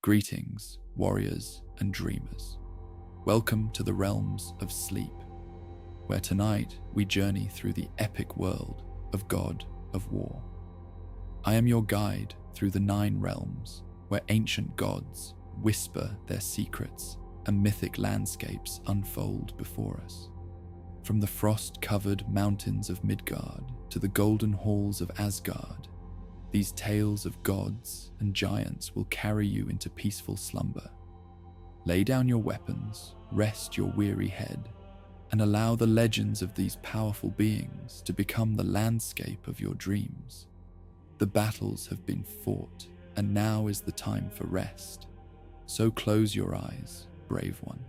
Greetings, warriors and dreamers. Welcome to the realms of sleep, where tonight we journey through the epic world of God of War. I am your guide through the 9 realms, where ancient gods whisper their secrets and mythic landscapes unfold before us. From the frost-covered mountains of Midgard to the golden halls of Asgard, these tales of gods and giants will carry you into peaceful slumber. Lay down your weapons, rest your weary head, and allow the legends of these powerful beings to become the landscape of your dreams. The battles have been fought, and now is the time for rest. So close your eyes, brave one.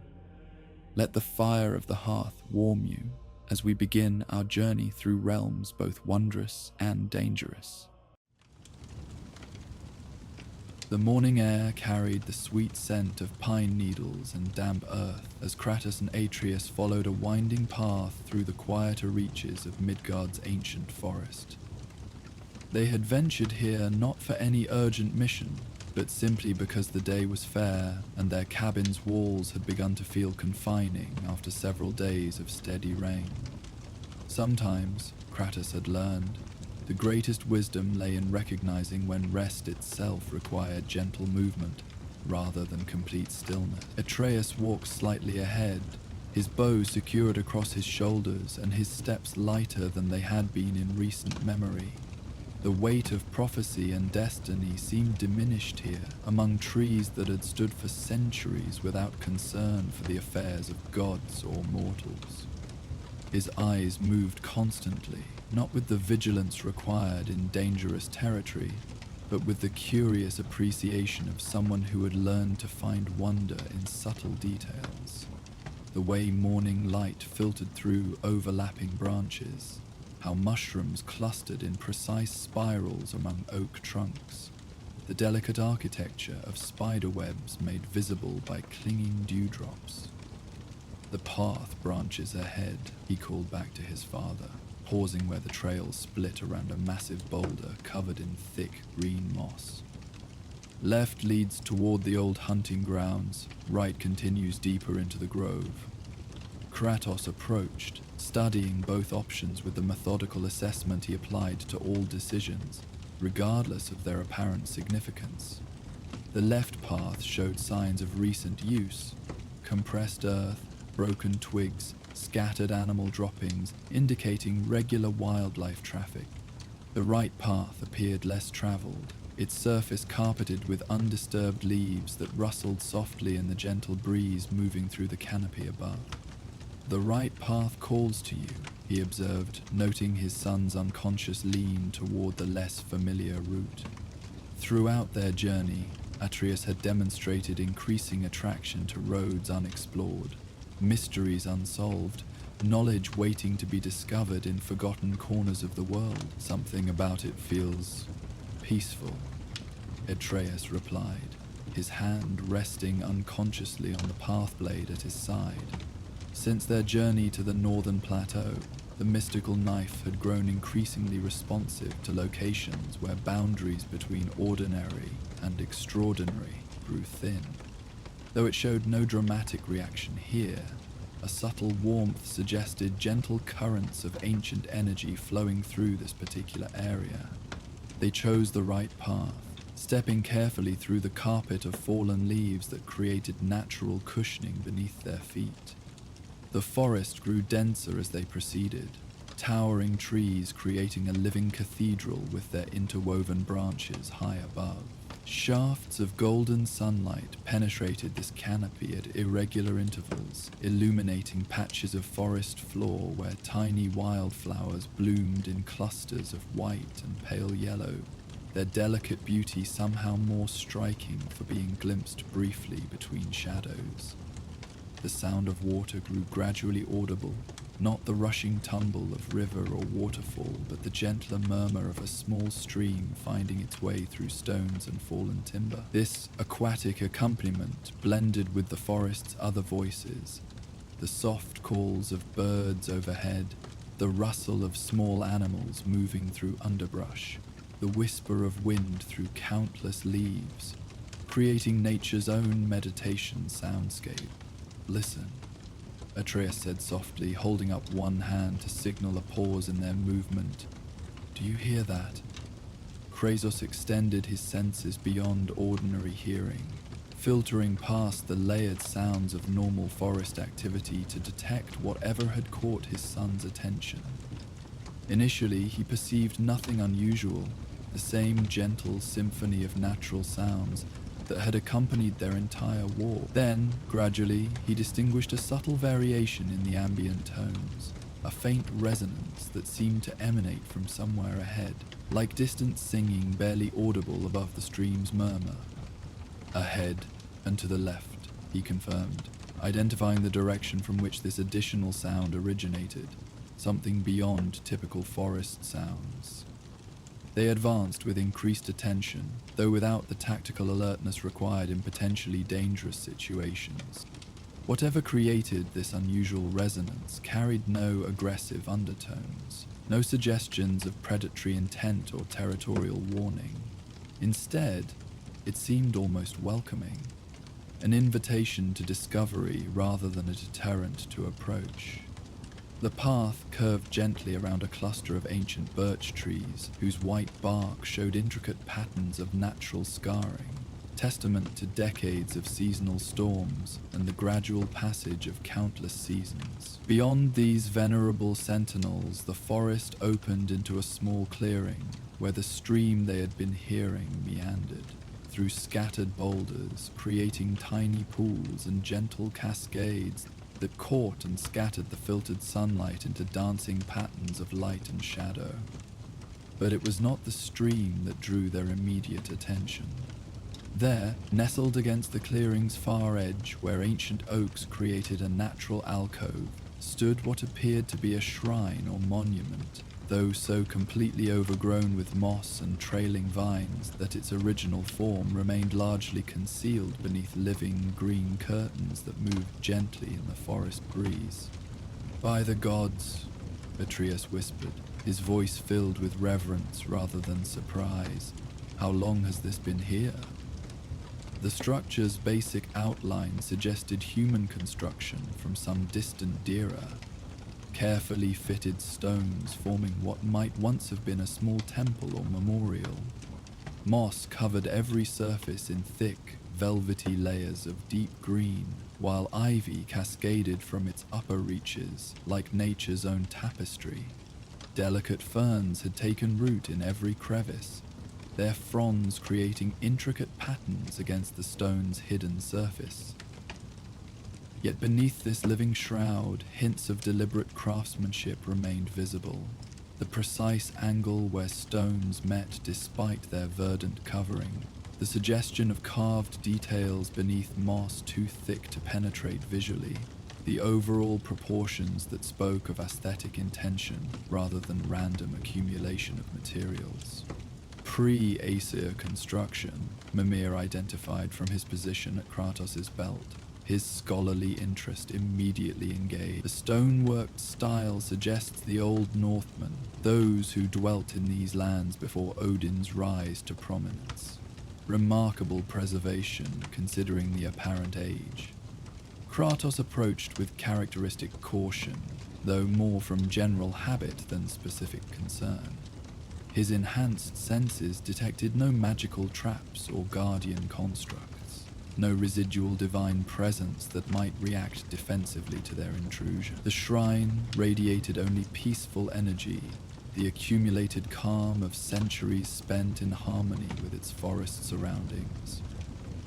Let the fire of the hearth warm you as we begin our journey through realms both wondrous and dangerous. The morning air carried the sweet scent of pine needles and damp earth as Kratos and Atreus followed a winding path through the quieter reaches of Midgard's ancient forest. They had ventured here not for any urgent mission, but simply because the day was fair and their cabin's walls had begun to feel confining after several days of steady rain. Sometimes, Kratos had learned, the greatest wisdom lay in recognizing when rest itself required gentle movement rather than complete stillness. Atreus walked slightly ahead, his bow secured across his shoulders and his steps lighter than they had been in recent memory. The weight of prophecy and destiny seemed diminished here among trees that had stood for centuries without concern for the affairs of gods or mortals. His eyes moved constantly, not with the vigilance required in dangerous territory, but with the curious appreciation of someone who had learned to find wonder in subtle details. The way morning light filtered through overlapping branches, how mushrooms clustered in precise spirals among oak trunks, the delicate architecture of spider webs made visible by clinging dewdrops. The path branches ahead, he called back to his father, pausing where the trail split around a massive boulder covered in thick green moss. Left leads toward the old hunting grounds, right continues deeper into the grove. Kratos approached, studying both options with the methodical assessment he applied to all decisions, regardless of their apparent significance. The left path showed signs of recent use: compressed earth, broken twigs, scattered animal droppings, indicating regular wildlife traffic. The right path appeared less traveled, its surface carpeted with undisturbed leaves that rustled softly in the gentle breeze moving through the canopy above. The right path calls to you, he observed, noting his son's unconscious lean toward the less familiar route. Throughout their journey, Atreus had demonstrated increasing attraction to roads unexplored, mysteries unsolved, knowledge waiting to be discovered in forgotten corners of the world. Something about it feels peaceful, Atreus replied, his hand resting unconsciously on the path blade at his side. Since their journey to the northern plateau, the mystical knife had grown increasingly responsive to locations where boundaries between ordinary and extraordinary grew thin. Though it showed no dramatic reaction here, a subtle warmth suggested gentle currents of ancient energy flowing through this particular area. They chose the right path, stepping carefully through the carpet of fallen leaves that created natural cushioning beneath their feet. The forest grew denser as they proceeded, towering trees creating a living cathedral with their interwoven branches high above. Shafts of golden sunlight penetrated this canopy at irregular intervals, illuminating patches of forest floor where tiny wildflowers bloomed in clusters of white and pale yellow, their delicate beauty somehow more striking for being glimpsed briefly between shadows. The sound of water grew gradually audible, not the rushing tumble of river or waterfall, but the gentler murmur of a small stream finding its way through stones and fallen timber. This aquatic accompaniment blended with the forest's other voices, the soft calls of birds overhead, the rustle of small animals moving through underbrush, the whisper of wind through countless leaves. creating nature's own meditation soundscape. Listen, Atreus said softly, holding up one hand to signal a pause in their movement. Do you hear that? Kratos extended his senses beyond ordinary hearing, filtering past the layered sounds of normal forest activity to detect whatever had caught his son's attention. Initially, he perceived nothing unusual, the same gentle symphony of natural sounds that had accompanied their entire walk. Then, gradually, he distinguished a subtle variation in the ambient tones, a faint resonance that seemed to emanate from somewhere ahead, like distant singing barely audible above the stream's murmur. Ahead and to the left, he confirmed, identifying the direction from which this additional sound originated, something beyond typical forest sounds. They advanced with increased attention, though without the tactical alertness required in potentially dangerous situations. Whatever created this unusual resonance carried no aggressive undertones, no suggestions of predatory intent or territorial warning. Instead, it seemed almost welcoming, an invitation to discovery rather than a deterrent to approach. The path curved gently around a cluster of ancient birch trees whose white bark showed intricate patterns of natural scarring, testament to decades of seasonal storms and the gradual passage of countless seasons. Beyond these venerable sentinels, the forest opened into a small clearing where the stream they had been hearing meandered through scattered boulders, creating tiny pools and gentle cascades that caught and scattered the filtered sunlight into dancing patterns of light and shadow. But it was not the stream that drew their immediate attention. There, nestled against the clearing's far edge, where ancient oaks created a natural alcove, stood what appeared to be a shrine or monument, though so completely overgrown with moss and trailing vines that its original form remained largely concealed beneath living green curtains that moved gently in the forest breeze. "By the gods," Atreus whispered, his voice filled with reverence rather than surprise. "How long has this been here?" The structure's basic outline suggested human construction from some distant era. Carefully fitted stones forming what might once have been a small temple or memorial. Moss covered every surface in thick, velvety layers of deep green, while ivy cascaded from its upper reaches like nature's own tapestry. Delicate ferns had taken root in every crevice, their fronds creating intricate patterns against the stone's hidden surface. Yet beneath this living shroud, hints of deliberate craftsmanship remained visible. The precise angle where stones met despite their verdant covering, the suggestion of carved details beneath moss too thick to penetrate visually, the overall proportions that spoke of aesthetic intention rather than random accumulation of materials. Pre-Aesir construction, Mimir identified from his position at Kratos' belt. His scholarly interest immediately engaged. The stoneworked style suggests the old Northmen, those who dwelt in these lands before Odin's rise to prominence. Remarkable preservation considering the apparent age. Kratos approached with characteristic caution, though more from general habit than specific concern. His enhanced senses detected no magical traps or guardian constructs, no residual divine presence that might react defensively to their intrusion. The shrine radiated only peaceful energy, the accumulated calm of centuries spent in harmony with its forest surroundings.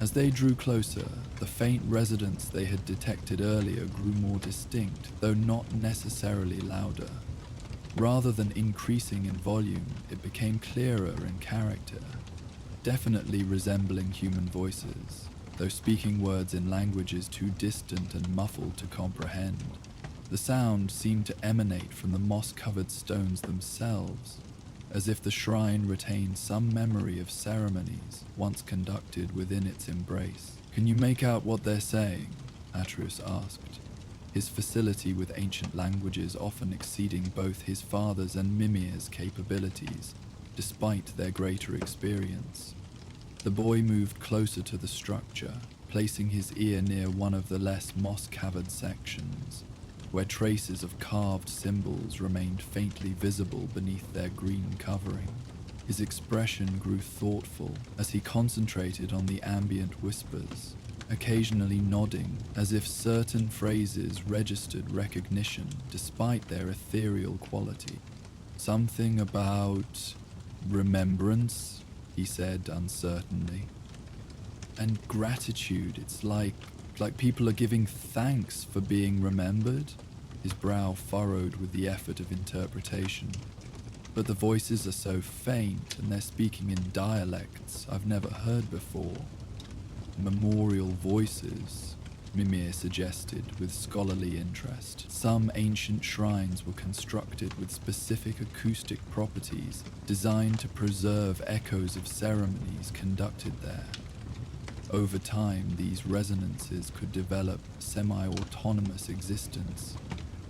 As they drew closer, the faint resonance they had detected earlier grew more distinct, though not necessarily louder. Rather than increasing in volume, it became clearer in character, definitely resembling human voices, though speaking words in languages too distant and muffled to comprehend. The sound seemed to emanate from the moss-covered stones themselves, as if the shrine retained some memory of ceremonies once conducted within its embrace. "Can you make out what they're saying?" Atreus asked, his facility with ancient languages often exceeding both his father's and Mimir's capabilities, despite their greater experience. The boy moved closer to the structure, placing his ear near one of the less moss-covered sections, where traces of carved symbols remained faintly visible beneath their green covering. His expression grew thoughtful as he concentrated on the ambient whispers, occasionally nodding as if certain phrases registered recognition despite their ethereal quality. "Something about remembrance," he said uncertainly. "And gratitude. It's like people are giving thanks for being remembered." His brow furrowed with the effort of interpretation. "But the voices are so faint, and they're speaking in dialects I've never heard before." "Memorial voices," Mimir suggested with scholarly interest. Some ancient shrines were constructed with specific acoustic properties designed to preserve echoes of ceremonies conducted there. Over time, these resonances could develop semi-autonomous existence,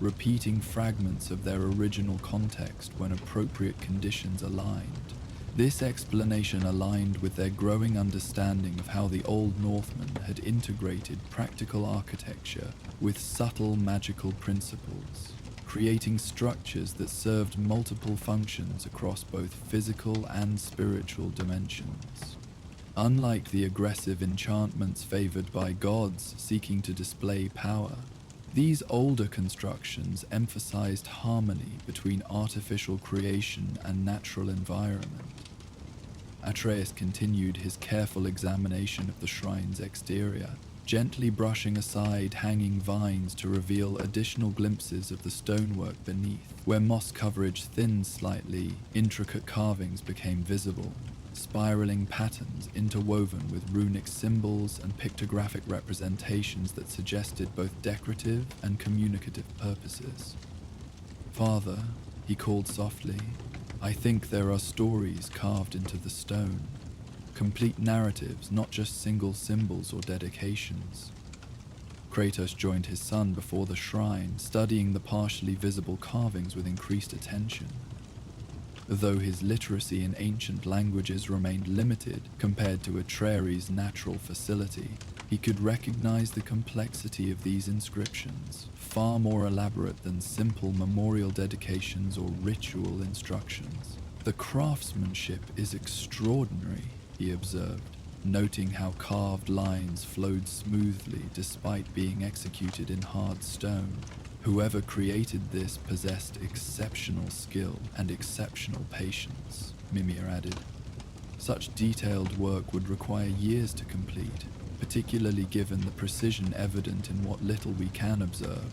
repeating fragments of their original context when appropriate conditions aligned. This explanation aligned with their growing understanding of how the Old Northmen had integrated practical architecture with subtle magical principles, creating structures that served multiple functions across both physical and spiritual dimensions. Unlike the aggressive enchantments favored by gods seeking to display power, these older constructions emphasized harmony between artificial creation and natural environment. Atreus continued his careful examination of the shrine's exterior, gently brushing aside hanging vines to reveal additional glimpses of the stonework beneath. Where moss coverage thinned slightly, intricate carvings became visible, spiraling patterns interwoven with runic symbols and pictographic representations that suggested both decorative and communicative purposes. "Father," he called softly, "I think there are stories carved into the stone. Complete narratives, not just single symbols or dedications." Kratos joined his son before the shrine, studying the partially visible carvings with increased attention. Though his literacy in ancient languages remained limited compared to Atreus' natural facility, he could recognize the complexity of these inscriptions, far more elaborate than simple memorial dedications or ritual instructions. "The craftsmanship is extraordinary," he observed, noting how carved lines flowed smoothly despite being executed in hard stone. "Whoever created this possessed exceptional skill and exceptional patience," Mimir added. "Such detailed work would require years to complete, particularly given the precision evident in what little we can observe.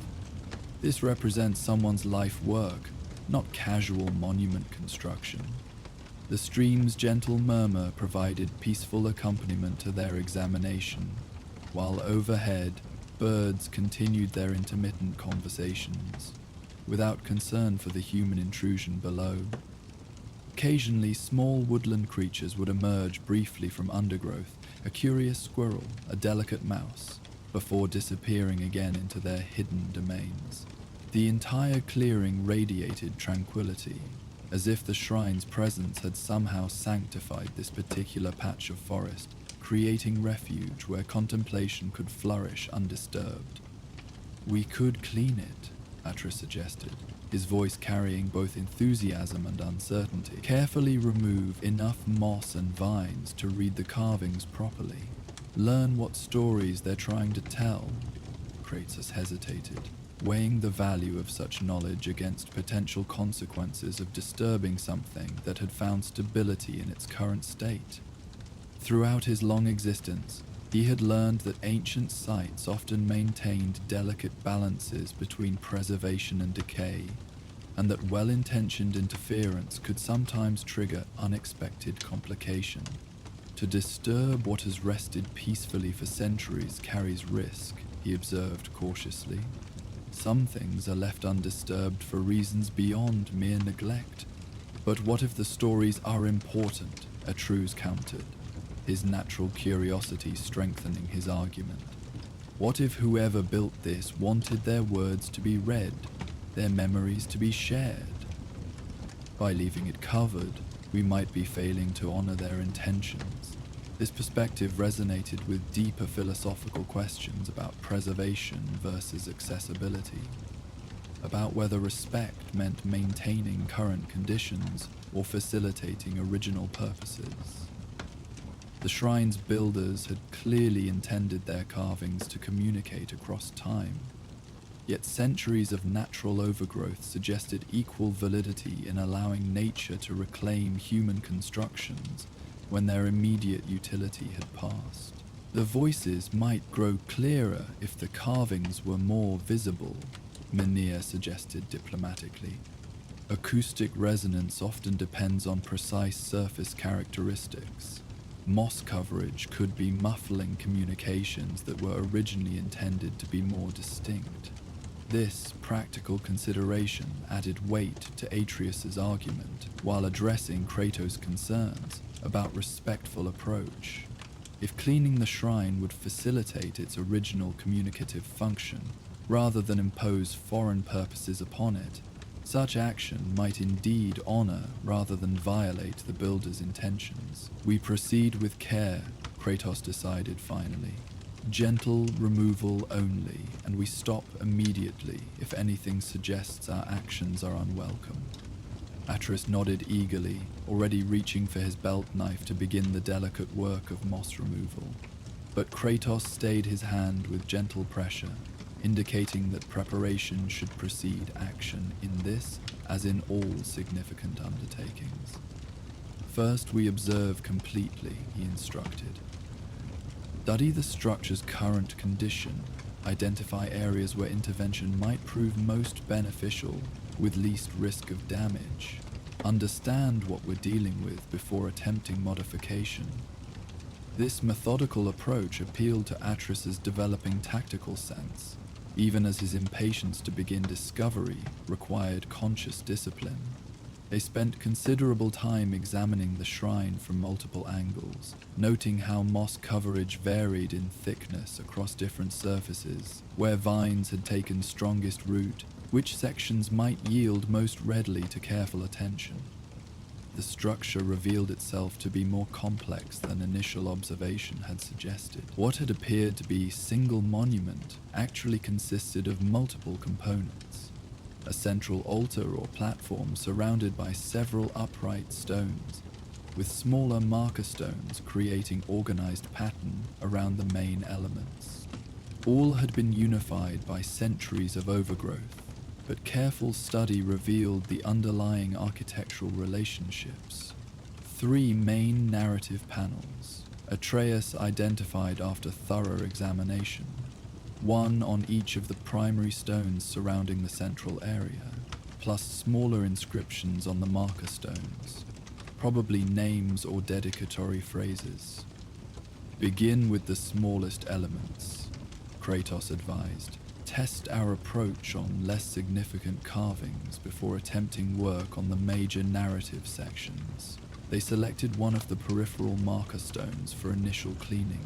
This represents someone's life work, not casual monument construction." The stream's gentle murmur provided peaceful accompaniment to their examination, while overhead, birds continued their intermittent conversations, without concern for the human intrusion below. Occasionally, small woodland creatures would emerge briefly from undergrowth, a curious squirrel, a delicate mouse, before disappearing again into their hidden domains. The entire clearing radiated tranquility, as if the shrine's presence had somehow sanctified this particular patch of forest, creating refuge where contemplation could flourish undisturbed. "We could clean it," Atreus suggested, his voice carrying both enthusiasm and uncertainty. "Carefully remove enough moss and vines to read the carvings properly. Learn what stories they're trying to tell." Kratos hesitated, weighing the value of such knowledge against potential consequences of disturbing something that had found stability in its current state. Throughout his long existence, he had learned that ancient sites often maintained delicate balances between preservation and decay, and that well-intentioned interference could sometimes trigger unexpected complication. To disturb what has rested peacefully for centuries carries risk, he observed cautiously. Some things are left undisturbed for reasons beyond mere neglect. "But what if the stories are important?" Atreus countered, his natural curiosity strengthening his argument. "What if whoever built this wanted their words to be read, their memories to be shared? By leaving it covered, we might be failing to honor their intentions." This perspective resonated with deeper philosophical questions about preservation versus accessibility, about whether respect meant maintaining current conditions or facilitating original purposes. The shrine's builders had clearly intended their carvings to communicate across time, yet centuries of natural overgrowth suggested equal validity in allowing nature to reclaim human constructions when their immediate utility had passed. The voices might grow clearer if the carvings were more visible, Minir suggested diplomatically. Acoustic resonance often depends on precise surface characteristics. Moss coverage could be muffling communications that were originally intended to be more distinct. This practical consideration added weight to Atreus's argument while addressing Kratos' concerns about respectful approach. If cleaning the shrine would facilitate its original communicative function, rather than impose foreign purposes upon it, such action might indeed honor rather than violate the builder's intentions. We proceed with care, Kratos decided finally. Gentle removal only, and we stop immediately if anything suggests our actions are unwelcome. Atreus nodded eagerly, already reaching for his belt knife to begin the delicate work of moss removal. But Kratos stayed his hand with gentle pressure, indicating that preparation should precede action in this as in all significant undertakings. First, we observe completely, he instructed. Study the structure's current condition, identify areas where intervention might prove most beneficial with least risk of damage. Understand what we're dealing with before attempting modification. This methodical approach appealed to Atreus's developing tactical sense, even as his impatience to begin discovery required conscious discipline. They spent considerable time examining the shrine from multiple angles, noting how moss coverage varied in thickness across different surfaces, where vines had taken strongest root, which sections might yield most readily to careful attention. The structure revealed itself to be more complex than initial observation had suggested. What had appeared to be a single monument actually consisted of multiple components. A central altar or platform surrounded by several upright stones, with smaller marker stones creating organized pattern around the main elements. All had been unified by centuries of overgrowth, but careful study revealed the underlying architectural relationships. 3 main narrative panels, Atreus identified after thorough examination, one on each of the primary stones surrounding the central area, plus smaller inscriptions on the marker stones, probably names or dedicatory phrases. Begin with the smallest elements, Kratos advised. Test our approach on less significant carvings before attempting work on the major narrative sections. They selected one of the peripheral marker stones for initial cleaning,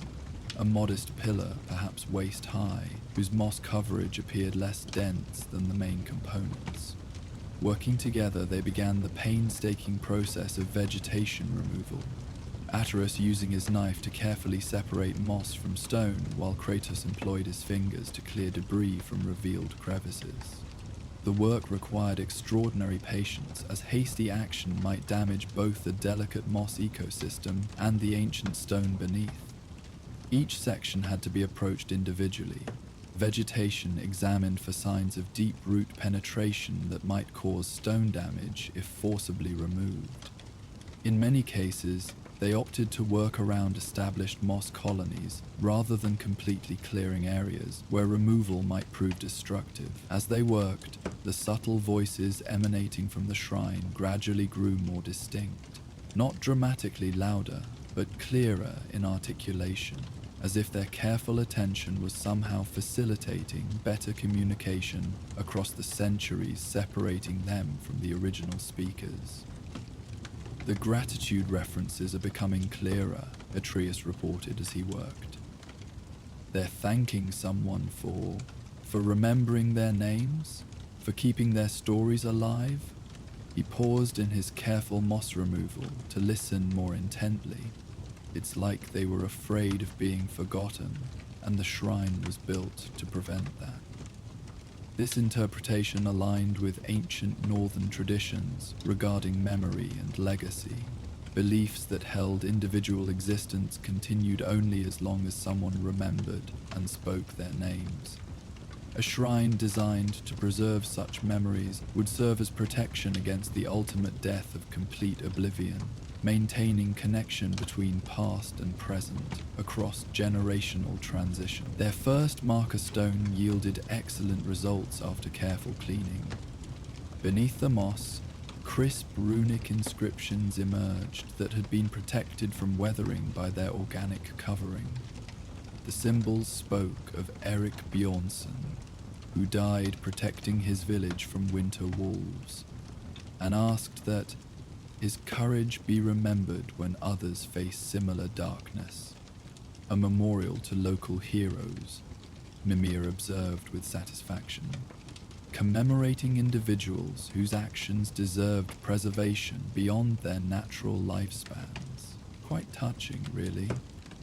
a modest pillar, perhaps waist high, whose moss coverage appeared less dense than the main components. Working together, they began the painstaking process of vegetation removal, Atreus using his knife to carefully separate moss from stone, while Kratos employed his fingers to clear debris from revealed crevices. The work required extraordinary patience, as hasty action might damage both the delicate moss ecosystem and the ancient stone beneath. Each section had to be approached individually, vegetation examined for signs of deep root penetration that might cause stone damage if forcibly removed. In many cases, they opted to work around established moss colonies rather than completely clearing areas where removal might prove destructive. As they worked, the subtle voices emanating from the shrine gradually grew more distinct, not dramatically louder, but clearer in articulation, as if their careful attention was somehow facilitating better communication across the centuries separating them from the original speakers. The gratitude references are becoming clearer, Atreus reported as he worked. They're thanking someone for remembering their names, for keeping their stories alive. He paused in his careful moss removal to listen more intently. It's like they were afraid of being forgotten, and the shrine was built to prevent that. This interpretation aligned with ancient northern traditions regarding memory and legacy, beliefs that held individual existence continued only as long as someone remembered and spoke their names. A shrine designed to preserve such memories would serve as protection against the ultimate death of complete oblivion, maintaining connection between past and present across generational transition. Their first marker stone yielded excellent results after careful cleaning. Beneath the moss, crisp runic inscriptions emerged that had been protected from weathering by their organic covering. The symbols spoke of Eric Bjornsson, who died protecting his village from winter wolves, and asked that his courage be remembered when others face similar darkness. A memorial to local heroes, Mimir observed with satisfaction, commemorating individuals whose actions deserved preservation beyond their natural lifespans. Quite touching, really.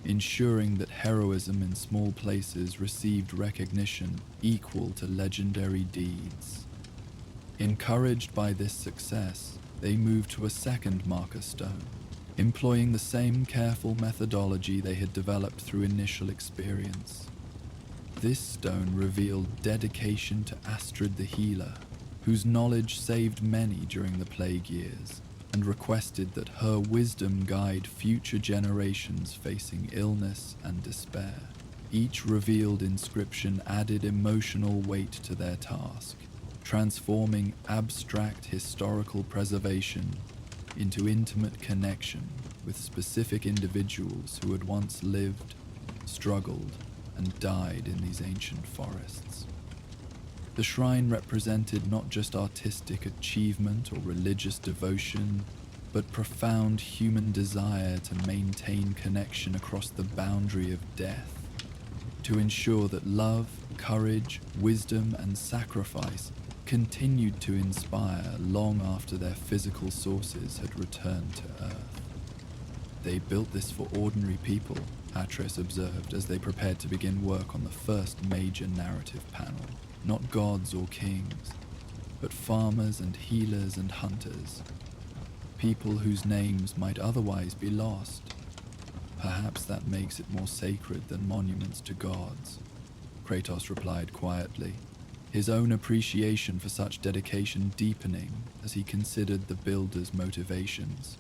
Ensuring that heroism in small places received recognition equal to legendary deeds. Encouraged by this success, they moved to a second marker stone, employing the same careful methodology they had developed through initial experience. This stone revealed dedication to Astrid the Healer, whose knowledge saved many during the plague years, and requested that her wisdom guide future generations facing illness and despair. Each revealed inscription added emotional weight to their task, transforming abstract historical preservation into intimate connection with specific individuals who had once lived, struggled, and died in these ancient forests. The shrine represented not just artistic achievement or religious devotion, but profound human desire to maintain connection across the boundary of death, to ensure that love, courage, wisdom, and sacrifice continued to inspire long after their physical sources had returned to Earth. They built this for ordinary people, Atreus observed as they prepared to begin work on the first major narrative panel. Not gods or kings, but farmers and healers and hunters. People whose names might otherwise be lost. Perhaps that makes it more sacred than monuments to gods, Kratos replied quietly, his own appreciation for such dedication deepening as he considered the builder's motivations.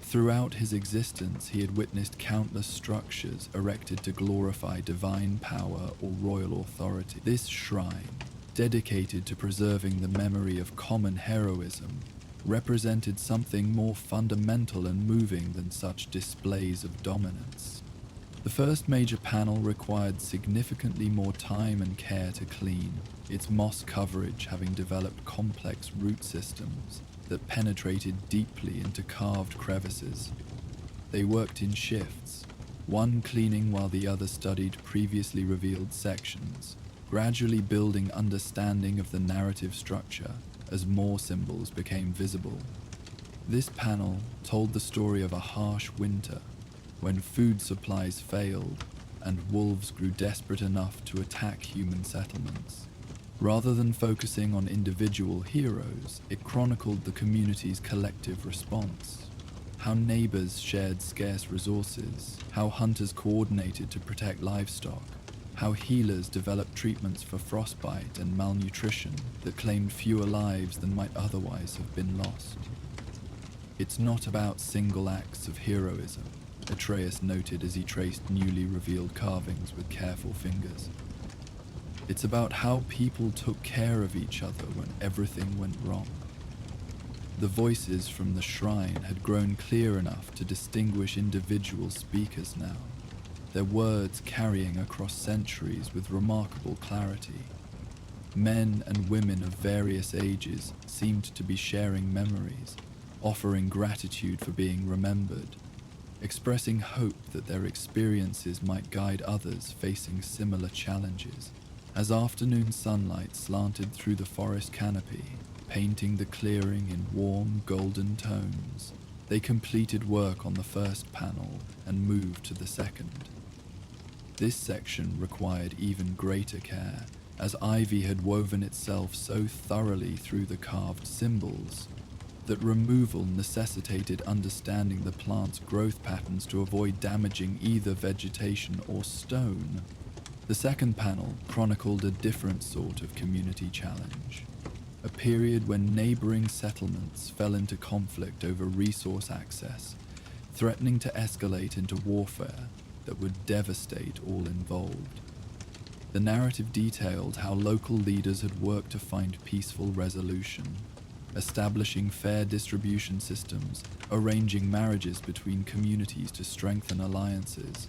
Throughout his existence, he had witnessed countless structures erected to glorify divine power or royal authority. This shrine, dedicated to preserving the memory of common heroism, represented something more fundamental and moving than such displays of dominance. The first major panel required significantly more time and care to clean, its moss coverage having developed complex root systems that penetrated deeply into carved crevices. They worked in shifts, one cleaning while the other studied previously revealed sections, gradually building understanding of the narrative structure as more symbols became visible. This panel told the story of a harsh winter when food supplies failed and wolves grew desperate enough to attack human settlements. Rather than focusing on individual heroes, it chronicled the community's collective response. How neighbors shared scarce resources, how hunters coordinated to protect livestock, how healers developed treatments for frostbite and malnutrition that claimed fewer lives than might otherwise have been lost. It's not about single acts of heroism, Atreus noted as he traced newly revealed carvings with careful fingers. It's about how people took care of each other when everything went wrong. The voices from the shrine had grown clear enough to distinguish individual speakers now, their words carrying across centuries with remarkable clarity. Men and women of various ages seemed to be sharing memories, offering gratitude for being remembered, expressing hope that their experiences might guide others facing similar challenges. As afternoon sunlight slanted through the forest canopy, painting the clearing in warm golden tones, They completed work on the first panel and moved to the second. This section required even greater care, as ivy had woven itself so thoroughly through the carved symbols that removal necessitated understanding the plant's growth patterns to avoid damaging either vegetation or stone. The second panel chronicled a different sort of community challenge, a period when neighboring settlements fell into conflict over resource access, threatening to escalate into warfare that would devastate all involved. The narrative detailed how local leaders had worked to find peaceful resolution, establishing fair distribution systems, arranging marriages between communities to strengthen alliances,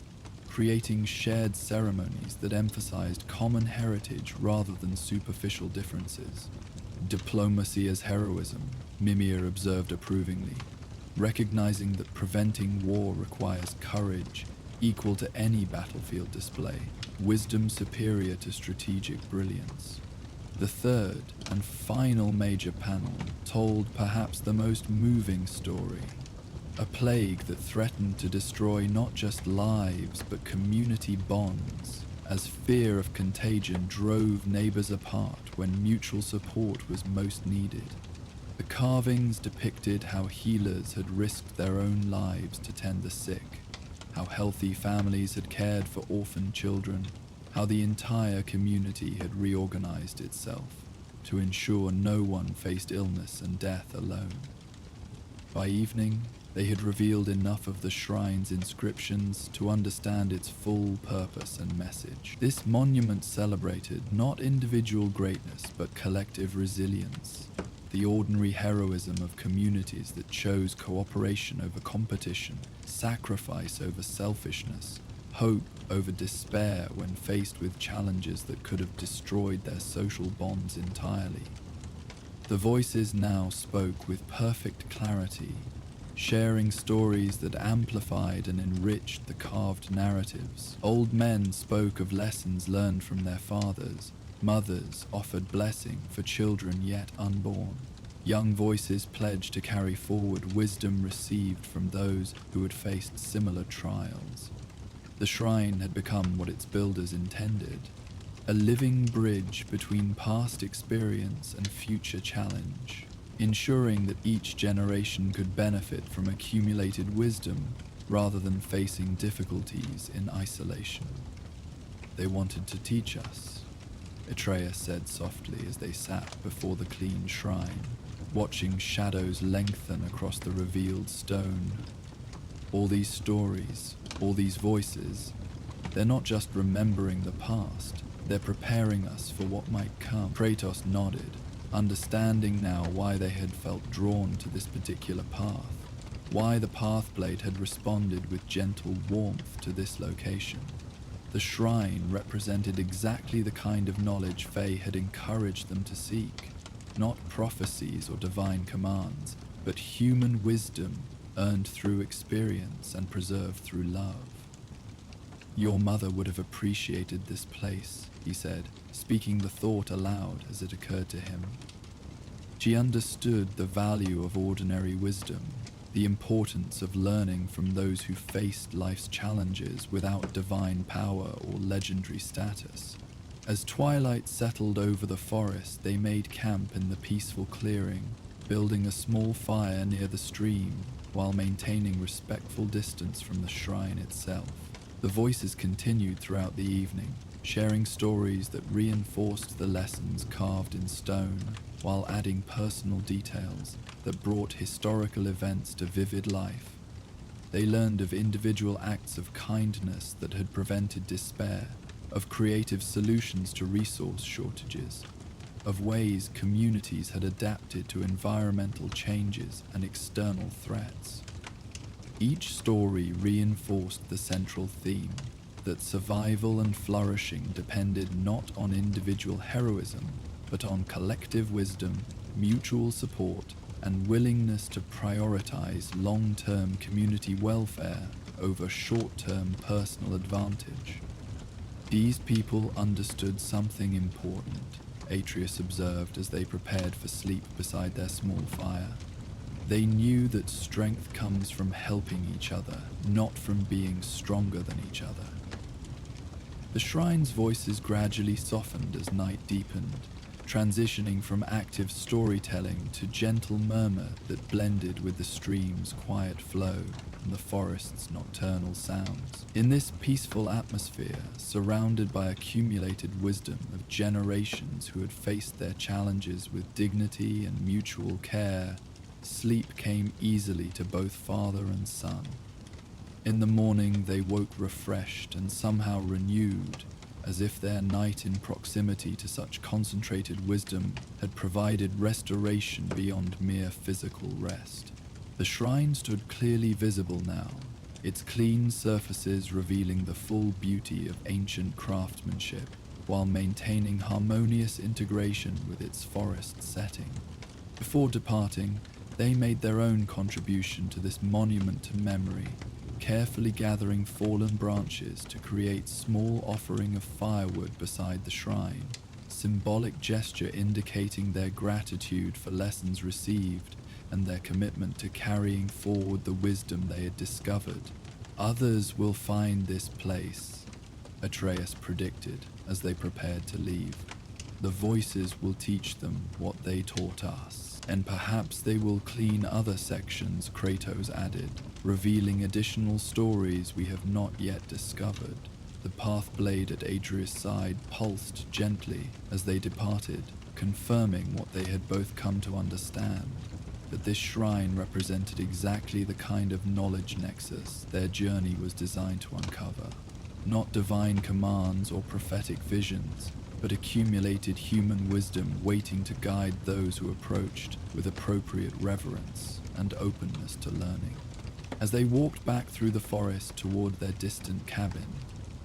creating shared ceremonies that emphasized common heritage rather than superficial differences. Diplomacy as heroism, Mimir observed approvingly, recognizing that preventing war requires courage equal to any battlefield display, wisdom superior to strategic brilliance. The third and final major panel told perhaps the most moving story, a plague that threatened to destroy not just lives but community bonds, as fear of contagion drove neighbors apart when mutual support was most needed. The carvings depicted how healers had risked their own lives to tend the sick, how healthy families had cared for orphan children, how the entire community had reorganized itself to ensure no one faced illness and death alone. By evening, they had revealed enough of the shrine's inscriptions to understand its full purpose and message. This monument celebrated not individual greatness but collective resilience, the ordinary heroism of communities that chose cooperation over competition, sacrifice over selfishness, hope over despair when faced with challenges that could have destroyed their social bonds entirely. The voices now spoke with perfect clarity, sharing stories that amplified and enriched the carved narratives. Old men spoke of lessons learned from their fathers. Mothers offered blessing for children yet unborn. Young voices pledged to carry forward wisdom received from those who had faced similar trials. The shrine had become what its builders intended, a living bridge between past experience and future challenge, ensuring that each generation could benefit from accumulated wisdom rather than facing difficulties in isolation. They wanted to teach us, Atreus said softly as they sat before the clean shrine, watching shadows lengthen across the revealed stone. All these stories, all these voices, they're not just remembering the past, they're preparing us for what might come. Kratos nodded, understanding now why they had felt drawn to this particular path, why the Pathblade had responded with gentle warmth to this location. The shrine represented exactly the kind of knowledge Faye had encouraged them to seek, not prophecies or divine commands, but human wisdom earned through experience and preserved through love. Your mother would have appreciated this place, he said, speaking the thought aloud as it occurred to him. She understood the value of ordinary wisdom, the importance of learning from those who faced life's challenges without divine power or legendary status. As twilight settled over the forest, they made camp in the peaceful clearing, building a small fire near the stream while maintaining respectful distance from the shrine itself. The voices continued throughout the evening, sharing stories that reinforced the lessons carved in stone, while adding personal details that brought historical events to vivid life. They learned of individual acts of kindness that had prevented despair, of creative solutions to resource shortages, of ways communities had adapted to environmental changes and external threats. Each story reinforced the central theme that survival and flourishing depended not on individual heroism, but on collective wisdom, mutual support, and willingness to prioritize long-term community welfare over short-term personal advantage. These people understood something important, Atreus observed as they prepared for sleep beside their small fire. They knew that strength comes from helping each other, not from being stronger than each other. The shrine's voices gradually softened as night deepened, transitioning from active storytelling to gentle murmur that blended with the stream's quiet flow and the forest's nocturnal sounds. In this peaceful atmosphere, surrounded by accumulated wisdom of generations who had faced their challenges with dignity and mutual care, sleep came easily to both father and son. In the morning, they woke refreshed and somehow renewed, as if their night in proximity to such concentrated wisdom had provided restoration beyond mere physical rest. The shrine stood clearly visible now, its clean surfaces revealing the full beauty of ancient craftsmanship, while maintaining harmonious integration with its forest setting. Before departing, they made their own contribution to this monument to memory, carefully gathering fallen branches to create small offering of firewood beside the shrine, symbolic gesture indicating their gratitude for lessons received and their commitment to carrying forward the wisdom they had discovered. Others will find this place, Atreus predicted as they prepared to leave. The voices will teach them what they taught us, and perhaps they will clean other sections, Kratos added, revealing additional stories we have not yet discovered. The path blade at Atreus' side pulsed gently as they departed, confirming what they had both come to understand, that this shrine represented exactly the kind of knowledge nexus their journey was designed to uncover. Not divine commands or prophetic visions, but accumulated human wisdom waiting to guide those who approached with appropriate reverence and openness to learning. As they walked back through the forest toward their distant cabin,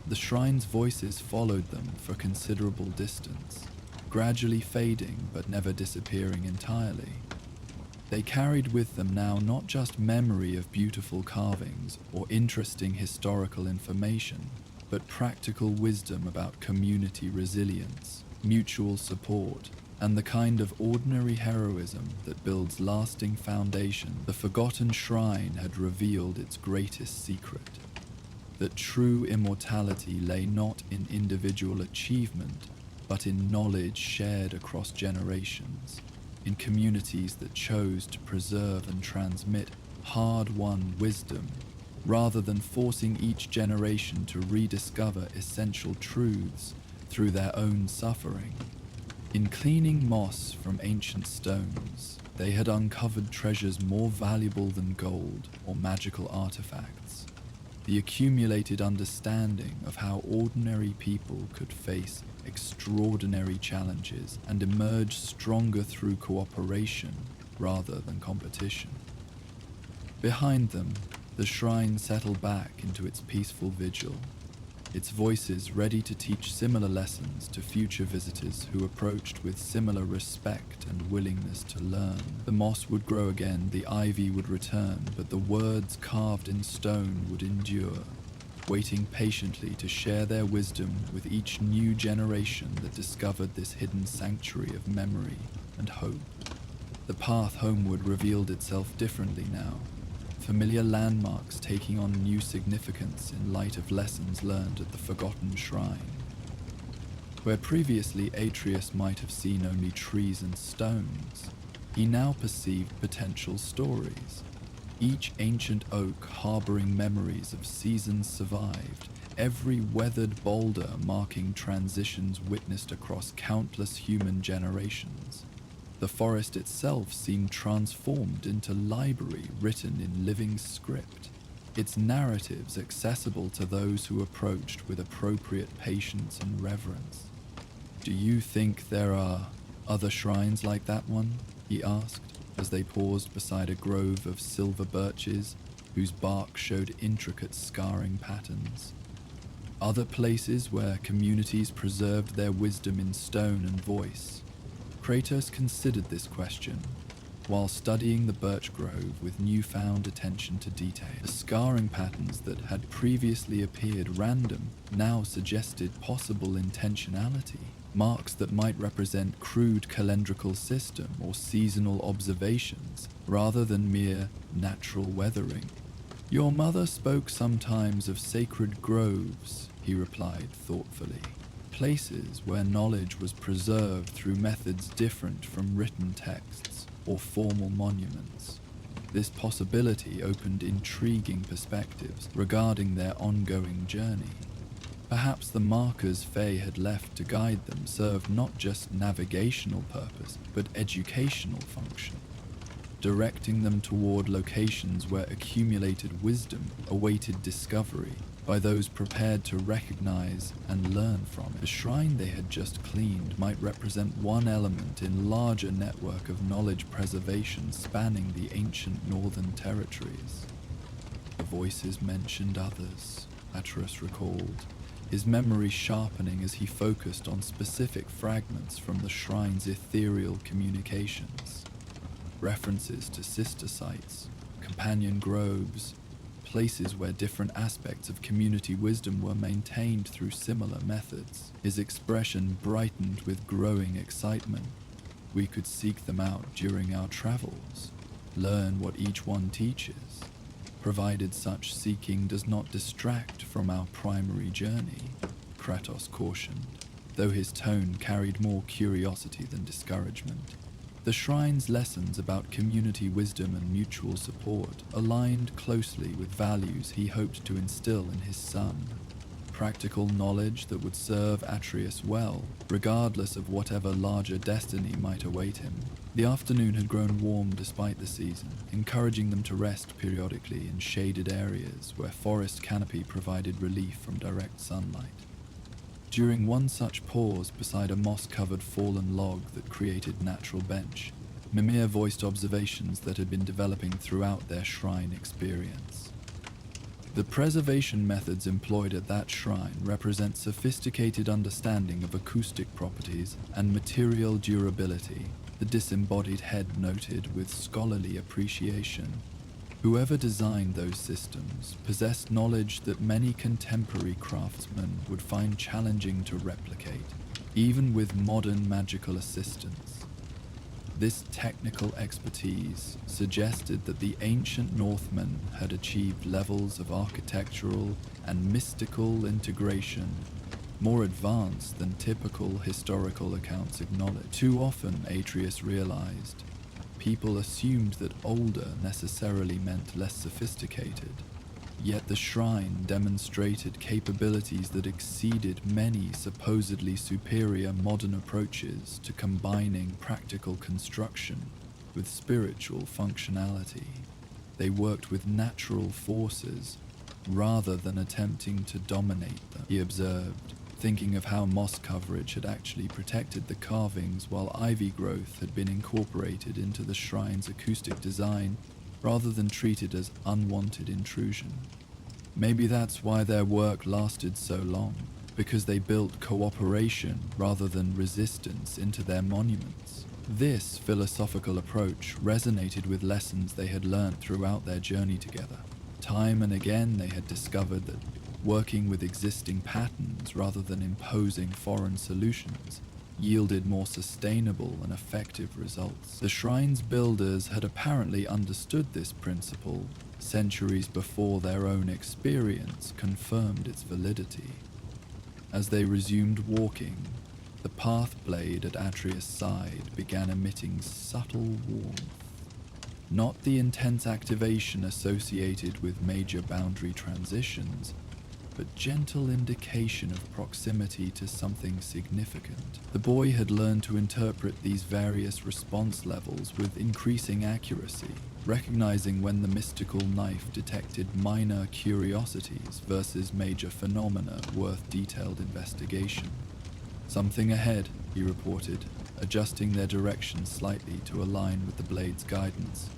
the shrine's voices followed them for considerable distance, gradually fading but never disappearing entirely. They carried with them now not just memory of beautiful carvings or interesting historical information, but practical wisdom about community resilience, mutual support, and the kind of ordinary heroism that builds lasting foundation. The forgotten shrine had revealed its greatest secret, that true immortality lay not in individual achievement, but in knowledge shared across generations, in communities that chose to preserve and transmit hard-won wisdom, rather than forcing each generation to rediscover essential truths through their own suffering. In cleaning moss from ancient stones, they had uncovered treasures more valuable than gold or magical artifacts. The accumulated understanding of how ordinary people could face extraordinary challenges and emerge stronger through cooperation rather than competition. Behind them, the shrine settled back into its peaceful vigil, its voices ready to teach similar lessons to future visitors who approached with similar respect and willingness to learn. The moss would grow again, the ivy would return, but the words carved in stone would endure, waiting patiently to share their wisdom with each new generation that discovered this hidden sanctuary of memory and hope. The path homeward revealed itself differently now, familiar landmarks taking on new significance in light of lessons learned at the forgotten shrine. Where previously Atreus might have seen only trees and stones, he now perceived potential stories, each ancient oak harboring memories of seasons survived, every weathered boulder marking transitions witnessed across countless human generations. The forest itself seemed transformed into library written in living script, its narratives accessible to those who approached with appropriate patience and reverence. "Do you think there are other shrines like that one?" he asked, as they paused beside a grove of silver birches whose bark showed intricate scarring patterns. Other places where communities preserved their wisdom in stone and voice? Kratos considered this question, while studying the birch grove with newfound attention to detail. The scarring patterns that had previously appeared random now suggested possible intentionality, marks that might represent crude calendrical system or seasonal observations rather than mere natural weathering. "Your mother spoke sometimes of sacred groves," he replied thoughtfully. "Places where knowledge was preserved through methods different from written texts or formal monuments." This possibility opened intriguing perspectives regarding their ongoing journey. Perhaps the markers Faye had left to guide them served not just navigational purpose, but educational function, directing them toward locations where accumulated wisdom awaited discovery by those prepared to recognize and learn from it. The shrine they had just cleaned might represent one element in a larger network of knowledge preservation spanning the ancient northern territories. The voices mentioned others, Atreus recalled, his memory sharpening as he focused on specific fragments from the shrine's ethereal communications. References to sister sites, companion groves, places where different aspects of community wisdom were maintained through similar methods. His expression brightened with growing excitement. "We could seek them out during our travels, learn what each one teaches, provided such seeking does not distract from our primary journey," Kratos cautioned, though his tone carried more curiosity than discouragement. The shrine's lessons about community wisdom and mutual support aligned closely with values he hoped to instill in his son. Practical knowledge that would serve Atreus well, regardless of whatever larger destiny might await him. The afternoon had grown warm despite the season, encouraging them to rest periodically in shaded areas where forest canopy provided relief from direct sunlight. During one such pause beside a moss-covered fallen log that created natural bench, Mimir voiced observations that had been developing throughout their shrine experience. "The preservation methods employed at that shrine represent sophisticated understanding of acoustic properties and material durability," the disembodied head noted with scholarly appreciation. "Whoever designed those systems possessed knowledge that many contemporary craftsmen would find challenging to replicate, even with modern magical assistance." This technical expertise suggested that the ancient Northmen had achieved levels of architectural and mystical integration more advanced than typical historical accounts acknowledge. Too often, Atreus realized, people assumed that older necessarily meant less sophisticated, yet the shrine demonstrated capabilities that exceeded many supposedly superior modern approaches to combining practical construction with spiritual functionality. They worked with natural forces rather than attempting to dominate them, he observed, thinking of how moss coverage had actually protected the carvings while ivy growth had been incorporated into the shrine's acoustic design rather than treated as unwanted intrusion. Maybe that's why their work lasted so long, because they built cooperation rather than resistance into their monuments. This philosophical approach resonated with lessons they had learned throughout their journey together. Time and again they had discovered that working with existing patterns rather than imposing foreign solutions yielded more sustainable and effective results. The shrine's builders had apparently understood this principle centuries before their own experience confirmed its validity. As they resumed walking, the path blade at Atreus' side began emitting subtle warmth. Not the intense activation associated with major boundary transitions, but gentle indication of proximity to something significant. The boy had learned to interpret these various response levels with increasing accuracy, recognizing when the mystical knife detected minor curiosities versus major phenomena worth detailed investigation. "Something ahead," he reported, adjusting their direction slightly to align with the blade's guidance.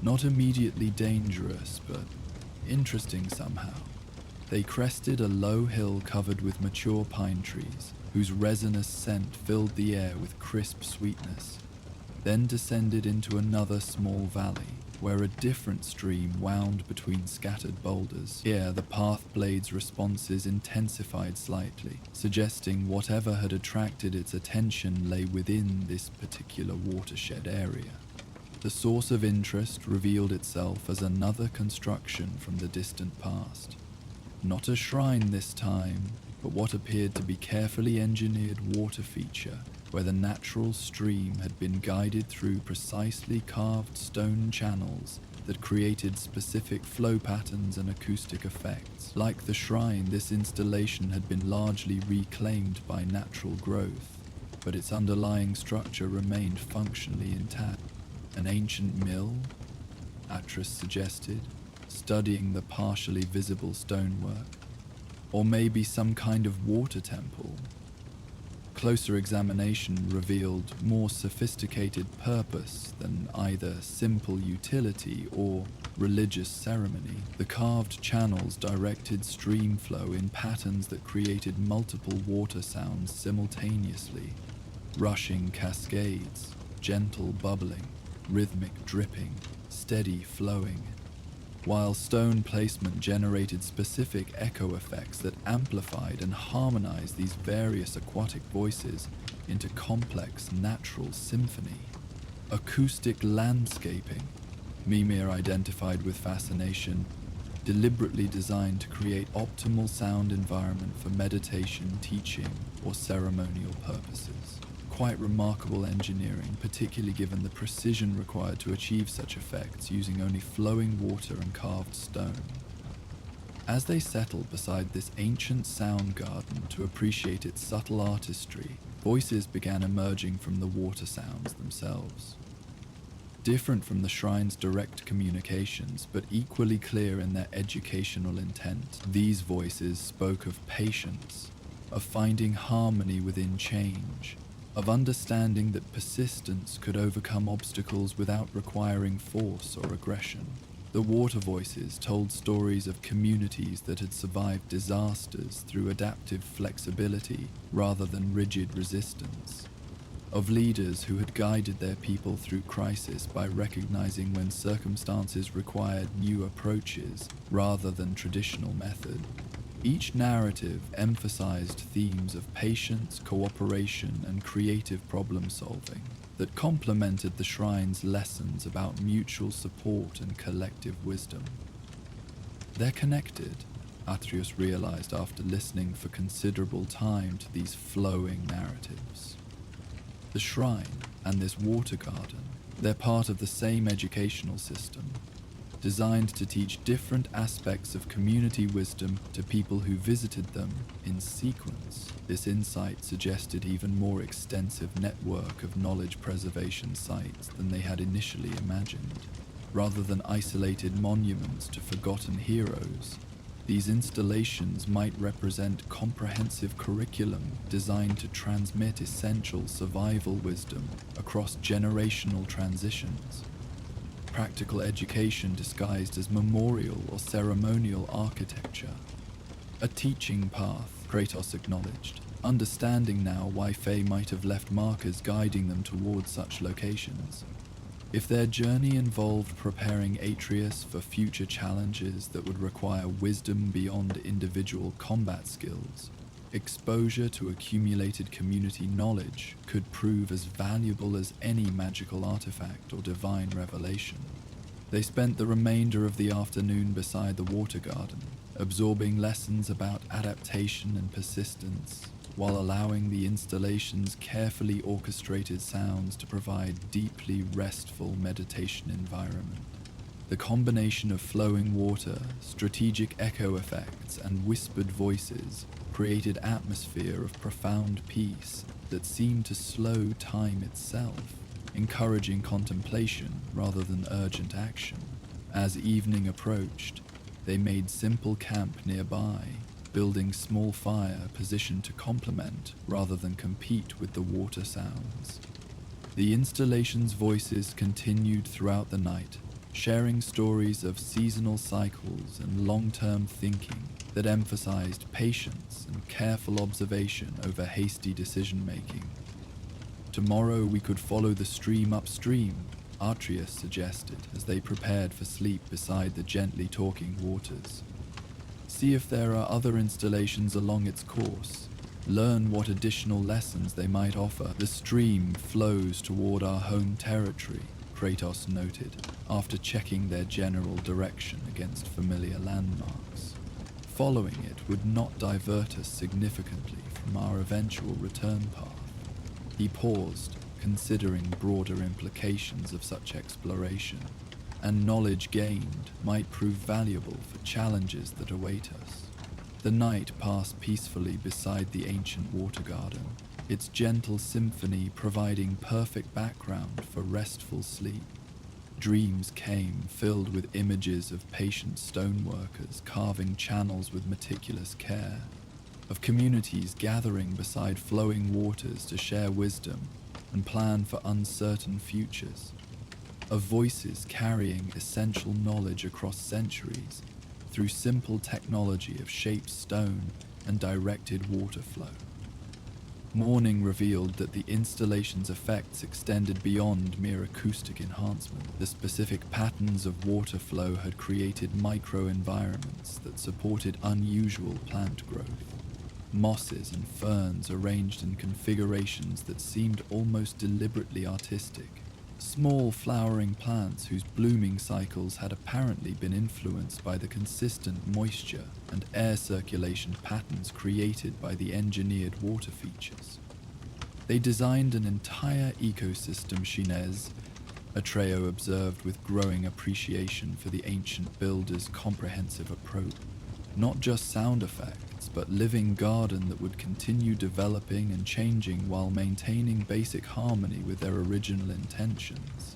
"Not immediately dangerous, but interesting somehow." They crested a low hill covered with mature pine trees, whose resinous scent filled the air with crisp sweetness. then descended into another small valley, where a different stream wound between scattered boulders. Here, the path blade's responses intensified slightly, suggesting whatever had attracted its attention lay within this particular watershed area. The source of interest revealed itself as another construction from the distant past. Not a shrine this time, but what appeared to be carefully engineered water feature where the natural stream had been guided through precisely carved stone channels that created specific flow patterns and acoustic effects. Like the shrine, this installation had been largely reclaimed by natural growth, but its underlying structure remained functionally intact. An ancient mill? Atris suggested, studying the partially visible stonework. Or maybe some kind of water temple. Closer examination revealed more sophisticated purpose than either simple utility or religious ceremony. The carved channels directed stream flow in patterns that created multiple water sounds simultaneously. Rushing cascades, gentle bubbling, rhythmic dripping, steady flowing, while stone placement generated specific echo effects that amplified and harmonized these various aquatic voices into complex natural symphony. Acoustic landscaping, Mimir identified with fascination, deliberately designed to create optimal sound environment for meditation, teaching, or ceremonial purposes. Quite remarkable engineering, particularly given the precision required to achieve such effects using only flowing water and carved stone. As they settled beside this ancient sound garden to appreciate its subtle artistry, voices began emerging from the water sounds themselves. Different from the shrine's direct communications, but equally clear in their educational intent, these voices spoke of patience, of finding harmony within change, of understanding that persistence could overcome obstacles without requiring force or aggression. The water voices told stories of communities that had survived disasters through adaptive flexibility rather than rigid resistance, of leaders who had guided their people through crisis by recognizing when circumstances required new approaches rather than traditional methods. Each narrative emphasized themes of patience, cooperation, and creative problem-solving that complemented the shrine's lessons about mutual support and collective wisdom. They're connected, Atreus realized after listening for considerable time to these flowing narratives. The shrine and this water garden, they're part of the same educational system, designed to teach different aspects of community wisdom to people who visited them in sequence. This insight suggested even more extensive network of knowledge preservation sites than they had initially imagined. Rather than isolated monuments to forgotten heroes, these installations might represent comprehensive curriculum designed to transmit essential survival wisdom across generational transitions. Practical education disguised as memorial or ceremonial architecture. A teaching path, Kratos acknowledged, understanding now why Fae might have left markers guiding them towards such locations. If their journey involved preparing Atreus for future challenges that would require wisdom beyond individual combat skills, exposure to accumulated community knowledge could prove as valuable as any magical artifact or divine revelation. They spent the remainder of the afternoon beside the water garden, absorbing lessons about adaptation and persistence, while allowing the installation's carefully orchestrated sounds to provide deeply restful meditation environment. The combination of flowing water, strategic echo effects, and whispered voices created atmosphere of profound peace that seemed to slow time itself, encouraging contemplation rather than urgent action. As evening approached, they made simple camp nearby, building small fire positioned to complement rather than compete with the water sounds. The installation's voices continued throughout the night, sharing stories of seasonal cycles and long-term thinking that emphasized patience and careful observation over hasty decision-making. Tomorrow we could follow the stream upstream, Atreus suggested as they prepared for sleep beside the gently talking waters. See if there are other installations along its course. Learn what additional lessons they might offer. The stream flows toward our home territory, Kratos noted, after checking their general direction against familiar landmarks. Following it would not divert us significantly from our eventual return path. He paused, considering broader implications of such exploration, and knowledge gained might prove valuable for challenges that await us. The night passed peacefully beside the ancient water garden, its gentle symphony providing perfect background for restful sleep. Dreams came filled with images of patient stoneworkers carving channels with meticulous care, of communities gathering beside flowing waters to share wisdom and plan for uncertain futures, of voices carrying essential knowledge across centuries through simple technology of shaped stone and directed water flow. Morning revealed that the installation's effects extended beyond mere acoustic enhancement. The specific patterns of water flow had created microenvironments that supported unusual plant growth. Mosses and ferns arranged in configurations that seemed almost deliberately artistic. Small flowering plants whose blooming cycles had apparently been influenced by the consistent moisture and air circulation patterns created by the engineered water features. They designed an entire ecosystem, Shinez, Atreo observed with growing appreciation for the ancient builder's comprehensive approach. Not just sound effects, but living garden that would continue developing and changing while maintaining basic harmony with their original intentions.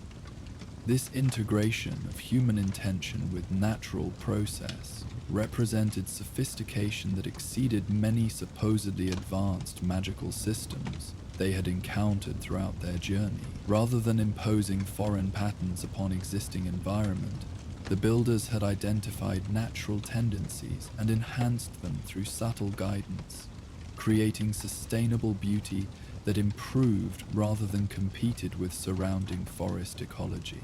This integration of human intention with natural process represented sophistication that exceeded many supposedly advanced magical systems they had encountered throughout their journey. Rather than imposing foreign patterns upon existing environment, the builders had identified natural tendencies and enhanced them through subtle guidance, creating sustainable beauty that improved rather than competed with surrounding forest ecology.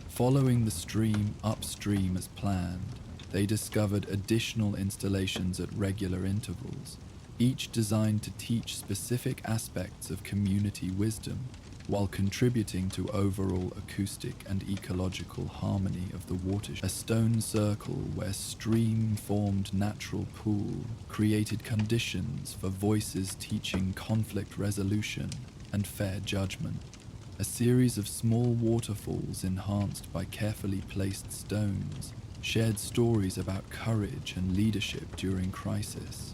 Following the stream upstream as planned, they discovered additional installations at regular intervals, each designed to teach specific aspects of community wisdom while contributing to overall acoustic and ecological harmony of the watershed. A stone circle where stream formed natural pool created conditions for voices teaching conflict resolution and fair judgment. A series of small waterfalls enhanced by carefully placed stones shared stories about courage and leadership during crisis.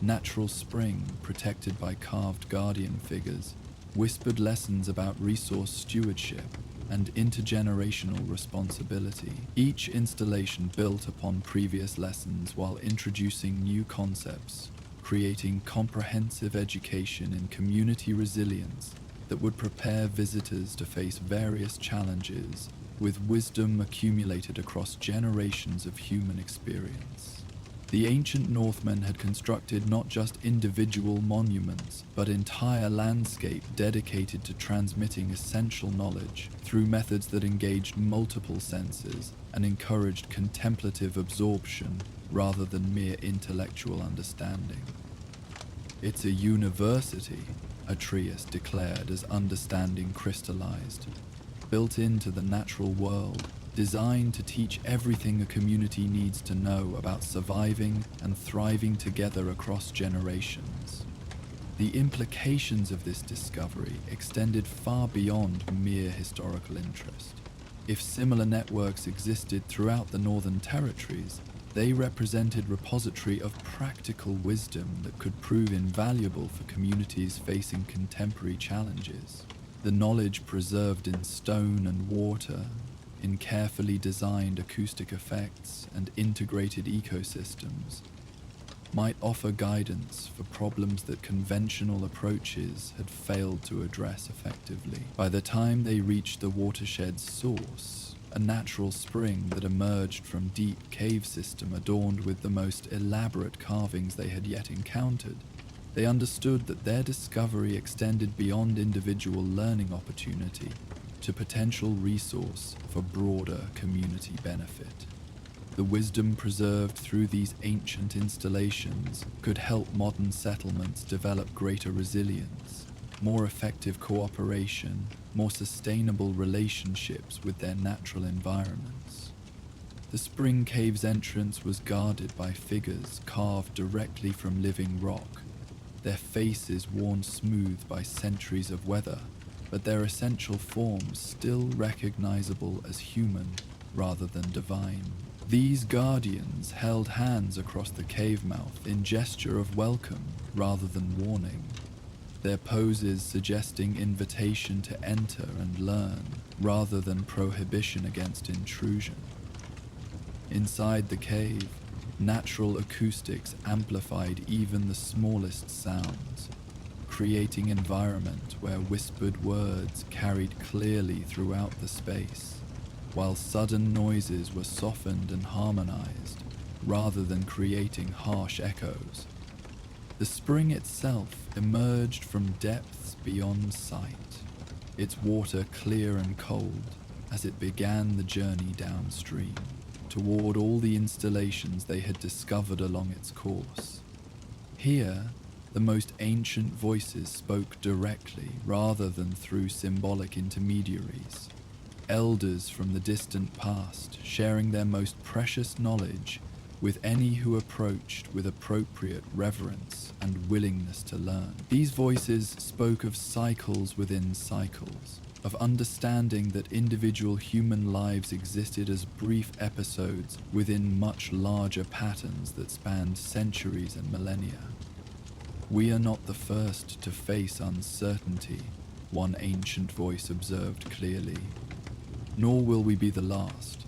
Natural spring, protected by carved guardian figures, whispered lessons about resource stewardship and intergenerational responsibility. Each installation built upon previous lessons while introducing new concepts, creating comprehensive education in community resilience that would prepare visitors to face various challenges with wisdom accumulated across generations of human experience. The ancient Northmen had constructed not just individual monuments, but entire landscape dedicated to transmitting essential knowledge through methods that engaged multiple senses and encouraged contemplative absorption rather than mere intellectual understanding. "It's a university," Atreus declared as understanding crystallized, built into the natural world, designed to teach everything a community needs to know about surviving and thriving together across generations. The implications of this discovery extended far beyond mere historical interest. If similar networks existed throughout the Northern Territories, they represented repository of practical wisdom that could prove invaluable for communities facing contemporary challenges. The knowledge preserved in stone and water, in carefully designed acoustic effects and integrated ecosystems, might offer guidance for problems that conventional approaches had failed to address effectively. By the time they reached the watershed's source, a natural spring that emerged from deep cave system adorned with the most elaborate carvings they had yet encountered, They understood that their discovery extended beyond individual learning opportunity to potential resource for broader community benefit. The wisdom preserved through these ancient installations could help modern settlements develop greater resilience, more effective cooperation, more sustainable relationships with their natural environments. The spring cave's entrance was guarded by figures carved directly from living rock, their faces worn smooth by centuries of weather, but their essential forms still recognizable as human rather than divine. These guardians held hands across the cave mouth in gesture of welcome rather than warning, their poses suggesting invitation to enter and learn rather than prohibition against intrusion. Inside the cave, natural acoustics amplified even the smallest sounds, creating an environment where whispered words carried clearly throughout the space, while sudden noises were softened and harmonized rather than creating harsh echoes. The spring itself emerged from depths beyond sight, its water clear and cold as it began the journey downstream toward all the installations they had discovered along its course. Here, the most ancient voices spoke directly rather than through symbolic intermediaries. Elders from the distant past sharing their most precious knowledge with any who approached with appropriate reverence and willingness to learn. These voices spoke of cycles within cycles, of understanding that individual human lives existed as brief episodes within much larger patterns that spanned centuries and millennia. "We are not the first to face uncertainty," one ancient voice observed clearly. "Nor will we be the last.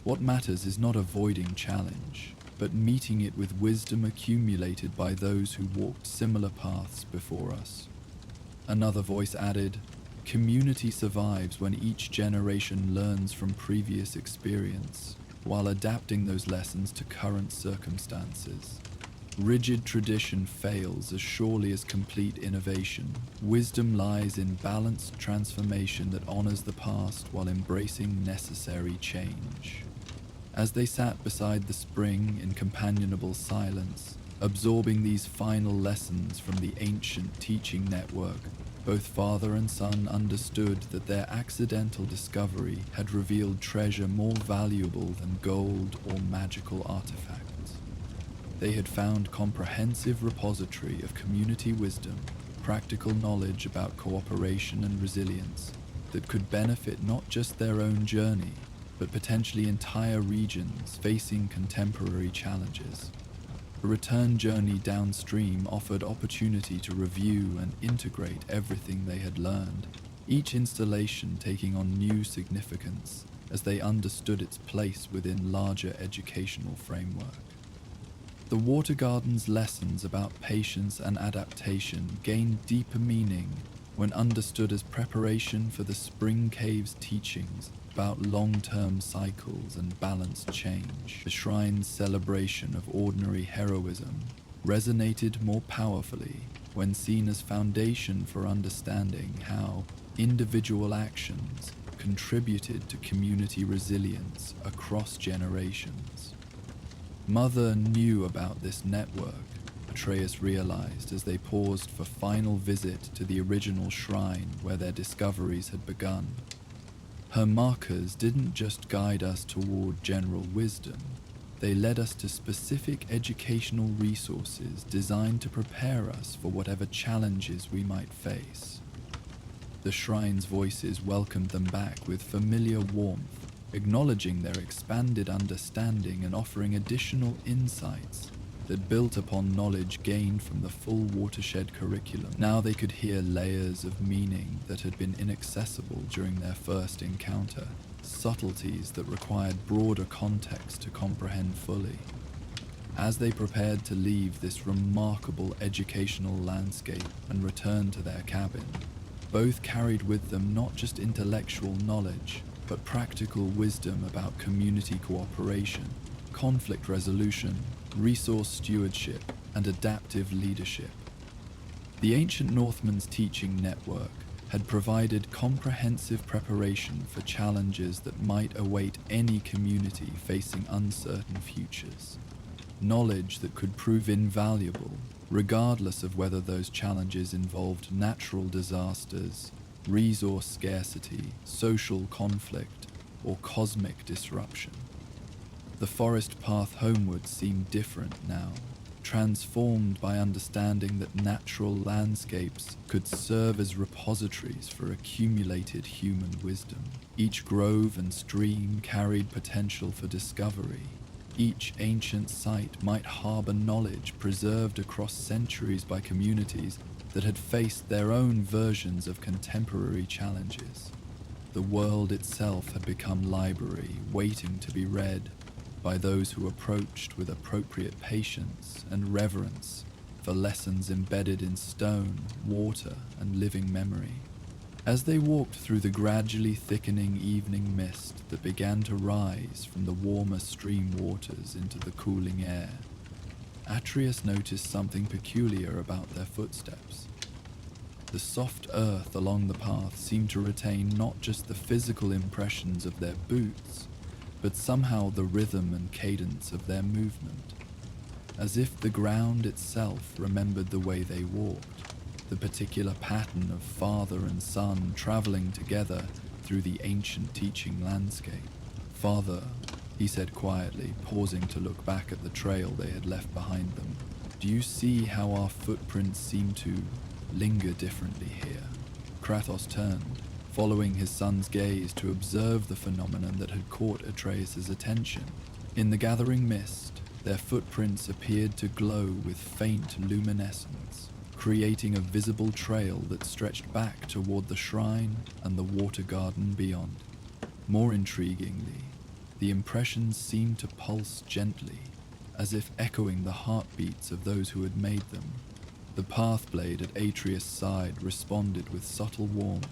What matters is not avoiding challenge, but meeting it with wisdom accumulated by those who walked similar paths before us." Another voice added, "Community survives when each generation learns from previous experience, while adapting those lessons to current circumstances. Rigid tradition fails as surely as complete innovation. Wisdom lies in balanced transformation that honors the past while embracing necessary change." As they sat beside the spring in companionable silence, absorbing these final lessons from the ancient teaching network, both father and son understood that their accidental discovery had revealed treasure more valuable than gold or magical artifacts. They had found comprehensive repository of community wisdom, practical knowledge about cooperation and resilience that could benefit not just their own journey, but potentially entire regions facing contemporary challenges. A return journey downstream offered opportunity to review and integrate everything they had learned, each installation taking on new significance as they understood its place within larger educational framework. The Water Garden's lessons about patience and adaptation gained deeper meaning when understood as preparation for the Spring Cave's teachings about long-term cycles and balanced change. The shrine's celebration of ordinary heroism resonated more powerfully when seen as foundation for understanding how individual actions contributed to community resilience across generations. Mother knew about this network, Atreus realized as they paused for final visit to the original shrine where their discoveries had begun. Her markers didn't just guide us toward general wisdom, they led us to specific educational resources designed to prepare us for whatever challenges we might face. The shrine's voices welcomed them back with familiar warmth, acknowledging their expanded understanding and offering additional insights that built upon knowledge gained from the full watershed curriculum. Now they could hear layers of meaning that had been inaccessible during their first encounter, subtleties that required broader context to comprehend fully. As they prepared to leave this remarkable educational landscape and return to their cabin, both carried with them not just intellectual knowledge, but practical wisdom about community cooperation, conflict resolution, resource stewardship, and adaptive leadership. The ancient Northmen's teaching network had provided comprehensive preparation for challenges that might await any community facing uncertain futures. Knowledge that could prove invaluable, regardless of whether those challenges involved natural disasters, resource scarcity, social conflict, or cosmic disruption. The forest path homeward seemed different now, transformed by understanding that natural landscapes could serve as repositories for accumulated human wisdom. Each grove and stream carried potential for discovery. Each ancient site might harbor knowledge preserved across centuries by communities that had faced their own versions of contemporary challenges. The world itself had become library, waiting to be read by those who approached with appropriate patience and reverence for lessons embedded in stone, water, and living memory. As they walked through the gradually thickening evening mist that began to rise from the warmer stream waters into the cooling air, Atreus noticed something peculiar about their footsteps. The soft earth along the path seemed to retain not just the physical impressions of their boots, but somehow the rhythm and cadence of their movement, as if the ground itself remembered the way they walked, the particular pattern of father and son traveling together through the ancient teaching landscape. "Father," he said quietly, pausing to look back at the trail they had left behind them, "do you see how our footprints seem to linger differently here?" Kratos turned, following his son's gaze to observe the phenomenon that had caught Atreus' attention. In the gathering mist, their footprints appeared to glow with faint luminescence, creating a visible trail that stretched back toward the shrine and the water garden beyond. More intriguingly, the impressions seemed to pulse gently, as if echoing the heartbeats of those who had made them. The pathblade at Atreus' side responded with subtle warmth,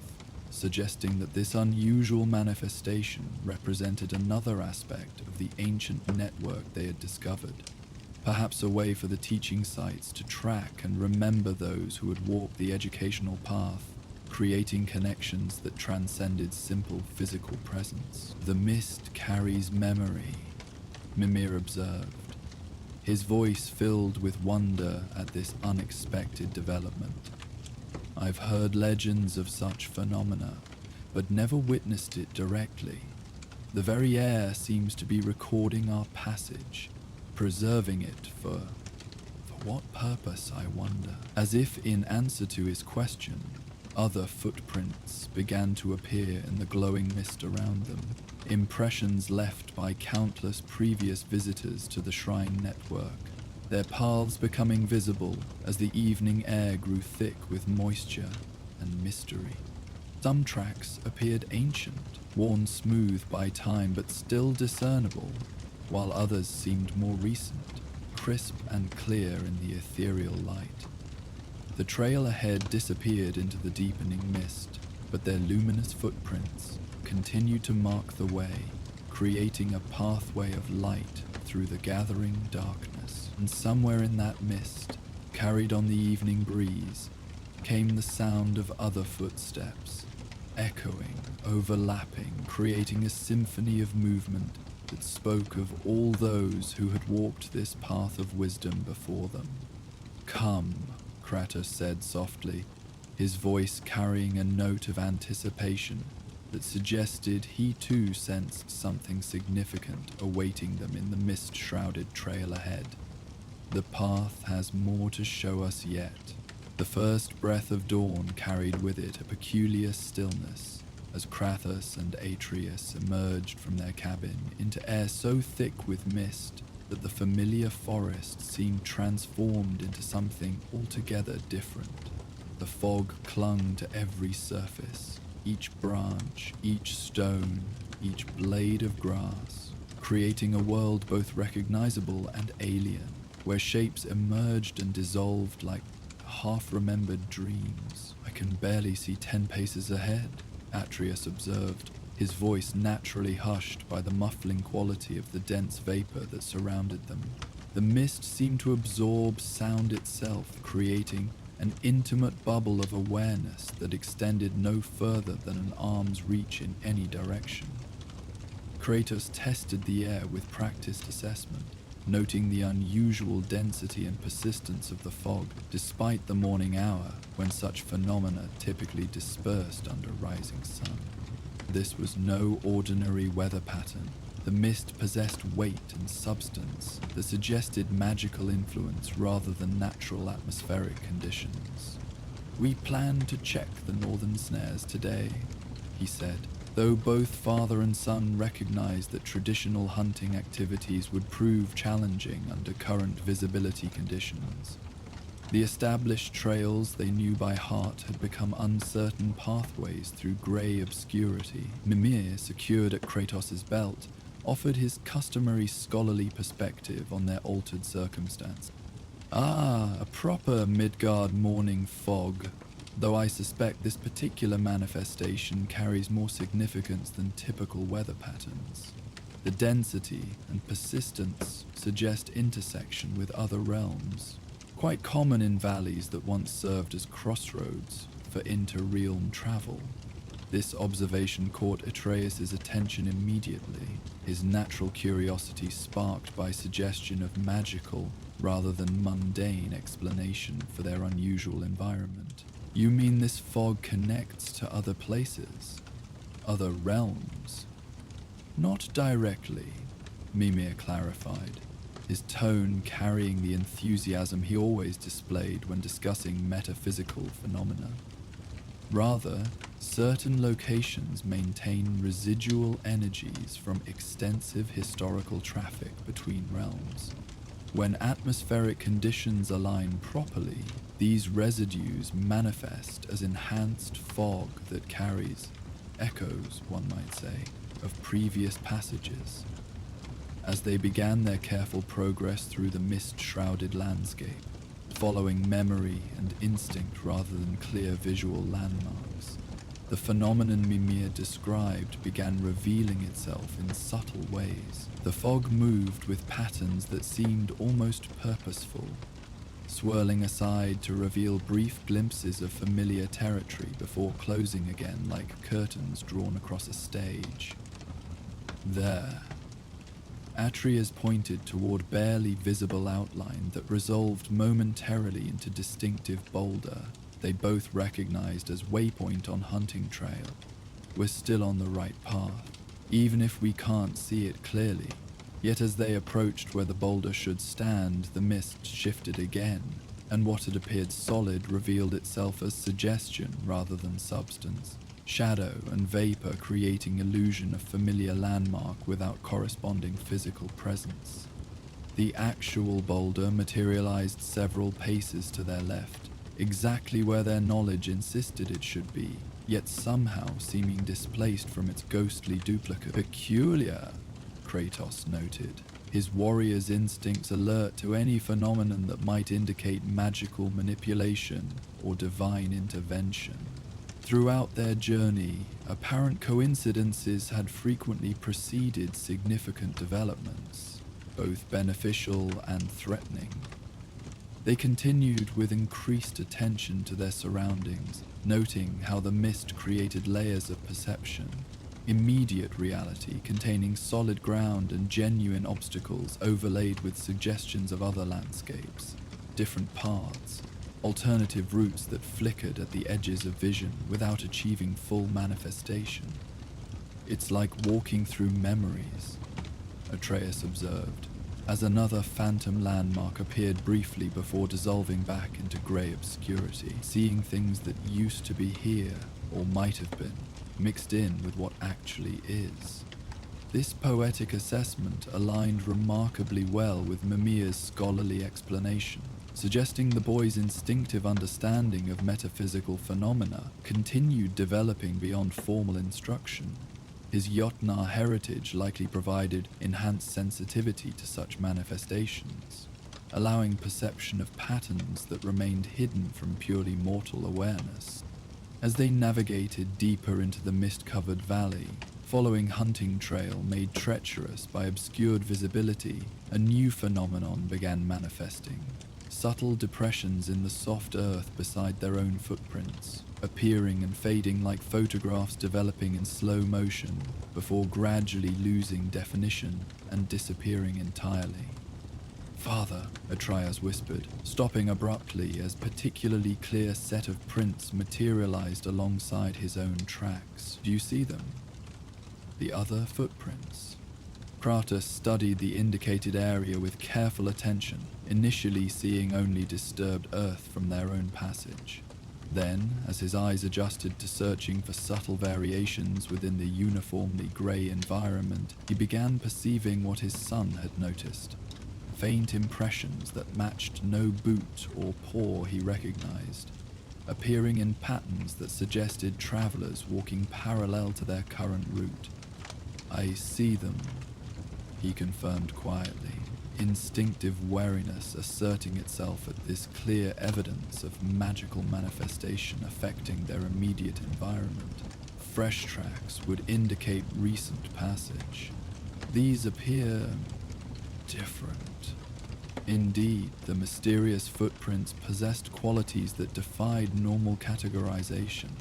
suggesting that this unusual manifestation represented another aspect of the ancient network they had discovered, perhaps a way for the teaching sites to track and remember those who had walked the educational path, creating connections that transcended simple physical presence. "The mist carries memory," Mimir observed, his voice filled with wonder at this unexpected development. "I've heard legends of such phenomena, but never witnessed it directly. The very air seems to be recording our passage, preserving it for what purpose, I wonder?" As if in answer to his question, other footprints began to appear in the glowing mist around them, impressions left by countless previous visitors to the shrine network, their paths becoming visible as the evening air grew thick with moisture and mystery. Some tracks appeared ancient, worn smooth by time but still discernible, while others seemed more recent, crisp and clear in the ethereal light. The trail ahead disappeared into the deepening mist, but their luminous footprints continued to mark the way, creating a pathway of light through the gathering darkness. And somewhere in that mist, carried on the evening breeze, came the sound of other footsteps, echoing, overlapping, creating a symphony of movement that spoke of all those who had walked this path of wisdom before them. "Come," Kratos said softly, his voice carrying a note of anticipation that suggested he too sensed something significant awaiting them in the mist-shrouded trail ahead. "The path has more to show us yet." The first breath of dawn carried with it a peculiar stillness as Kratos and Atreus emerged from their cabin into air so thick with mist that the familiar forest seemed transformed into something altogether different. The fog clung to every surface, each branch, each stone, each blade of grass, creating a world both recognizable and alien, where shapes emerged and dissolved like half-remembered dreams. "I can barely see 10 paces ahead," Atreus observed, his voice naturally hushed by the muffling quality of the dense vapor that surrounded them. The mist seemed to absorb sound itself, creating an intimate bubble of awareness that extended no further than an arm's reach in any direction. Kratos tested the air with practiced assessment, noting the unusual density and persistence of the fog despite the morning hour when such phenomena typically dispersed under rising sun. This was no ordinary weather pattern. The mist possessed weight and substance that suggested magical influence rather than natural atmospheric conditions. "We plan to check the northern snares today," he said, though both father and son recognized that traditional hunting activities would prove challenging under current visibility conditions. The established trails they knew by heart had become uncertain pathways through grey obscurity. Mimir, secured at Kratos' belt, offered his customary scholarly perspective on their altered circumstance. "Ah, a proper Midgard morning fog, though I suspect this particular manifestation carries more significance than typical weather patterns. The density and persistence suggest intersection with other realms, quite common in valleys that once served as crossroads for inter-realm travel." This observation caught Atreus' attention immediately, his natural curiosity sparked by suggestion of magical rather than mundane explanation for their unusual environment. "You mean this fog connects to other places? Other realms?" "Not directly," Mimir clarified, his tone carrying the enthusiasm he always displayed when discussing metaphysical phenomena. "Rather, certain locations maintain residual energies from extensive historical traffic between realms. When atmospheric conditions align properly, these residues manifest as enhanced fog that carries echoes, one might say, of previous passages." As they began their careful progress through the mist-shrouded landscape, following memory and instinct rather than clear visual landmarks, the phenomenon Mimir described began revealing itself in subtle ways. The fog moved with patterns that seemed almost purposeful, swirling aside to reveal brief glimpses of familiar territory before closing again like curtains drawn across a stage. "There." Atreus pointed toward barely visible outline that resolved momentarily into distinctive boulder they both recognized as waypoint on hunting trail. "We're still on the right path, even if we can't see it clearly." Yet as they approached where the boulder should stand, the mist shifted again, and what had appeared solid revealed itself as suggestion rather than substance. Shadow and vapor creating illusion of familiar landmark without corresponding physical presence. The actual boulder materialized several paces to their left, exactly where their knowledge insisted it should be, yet somehow seeming displaced from its ghostly duplicate. "Peculiar," Kratos noted, his warrior's instincts alert to any phenomenon that might indicate magical manipulation or divine intervention. Throughout their journey, apparent coincidences had frequently preceded significant developments, both beneficial and threatening. They continued with increased attention to their surroundings, noting how the mist created layers of perception. Immediate reality containing solid ground and genuine obstacles overlaid with suggestions of other landscapes, different paths, alternative routes that flickered at the edges of vision without achieving full manifestation. "It's like walking through memories," Atreus observed, as another phantom landmark appeared briefly before dissolving back into grey obscurity, seeing things that used to be here, or might have been, mixed in with what actually is. This poetic assessment aligned remarkably well with Mimir's scholarly explanation, suggesting the boy's instinctive understanding of metaphysical phenomena continued developing beyond formal instruction. His Jotnar heritage likely provided enhanced sensitivity to such manifestations, allowing perception of patterns that remained hidden from purely mortal awareness. As they navigated deeper into the mist-covered valley, following hunting trail made treacherous by obscured visibility, a new phenomenon began manifesting. subtle depressions in the soft earth beside their own footprints, appearing and fading like photographs developing in slow motion before gradually losing definition and disappearing entirely. "Father," Atreus whispered, stopping abruptly as particularly clear set of prints materialized alongside his own tracks. "Do you see them? The other footprints?" Kratos studied the indicated area with careful attention, initially seeing only disturbed earth from their own passage. Then, as his eyes adjusted to searching for subtle variations within the uniformly grey environment, he began perceiving what his son had noticed. Faint impressions that matched no boot or paw he recognized, appearing in patterns that suggested travelers walking parallel to their current route. "I see them," he confirmed quietly, instinctive wariness asserting itself at this clear evidence of magical manifestation affecting their immediate environment. Fresh tracks would indicate recent passage. These appear different. Indeed, the mysterious footprints possessed qualities that defied normal categorization.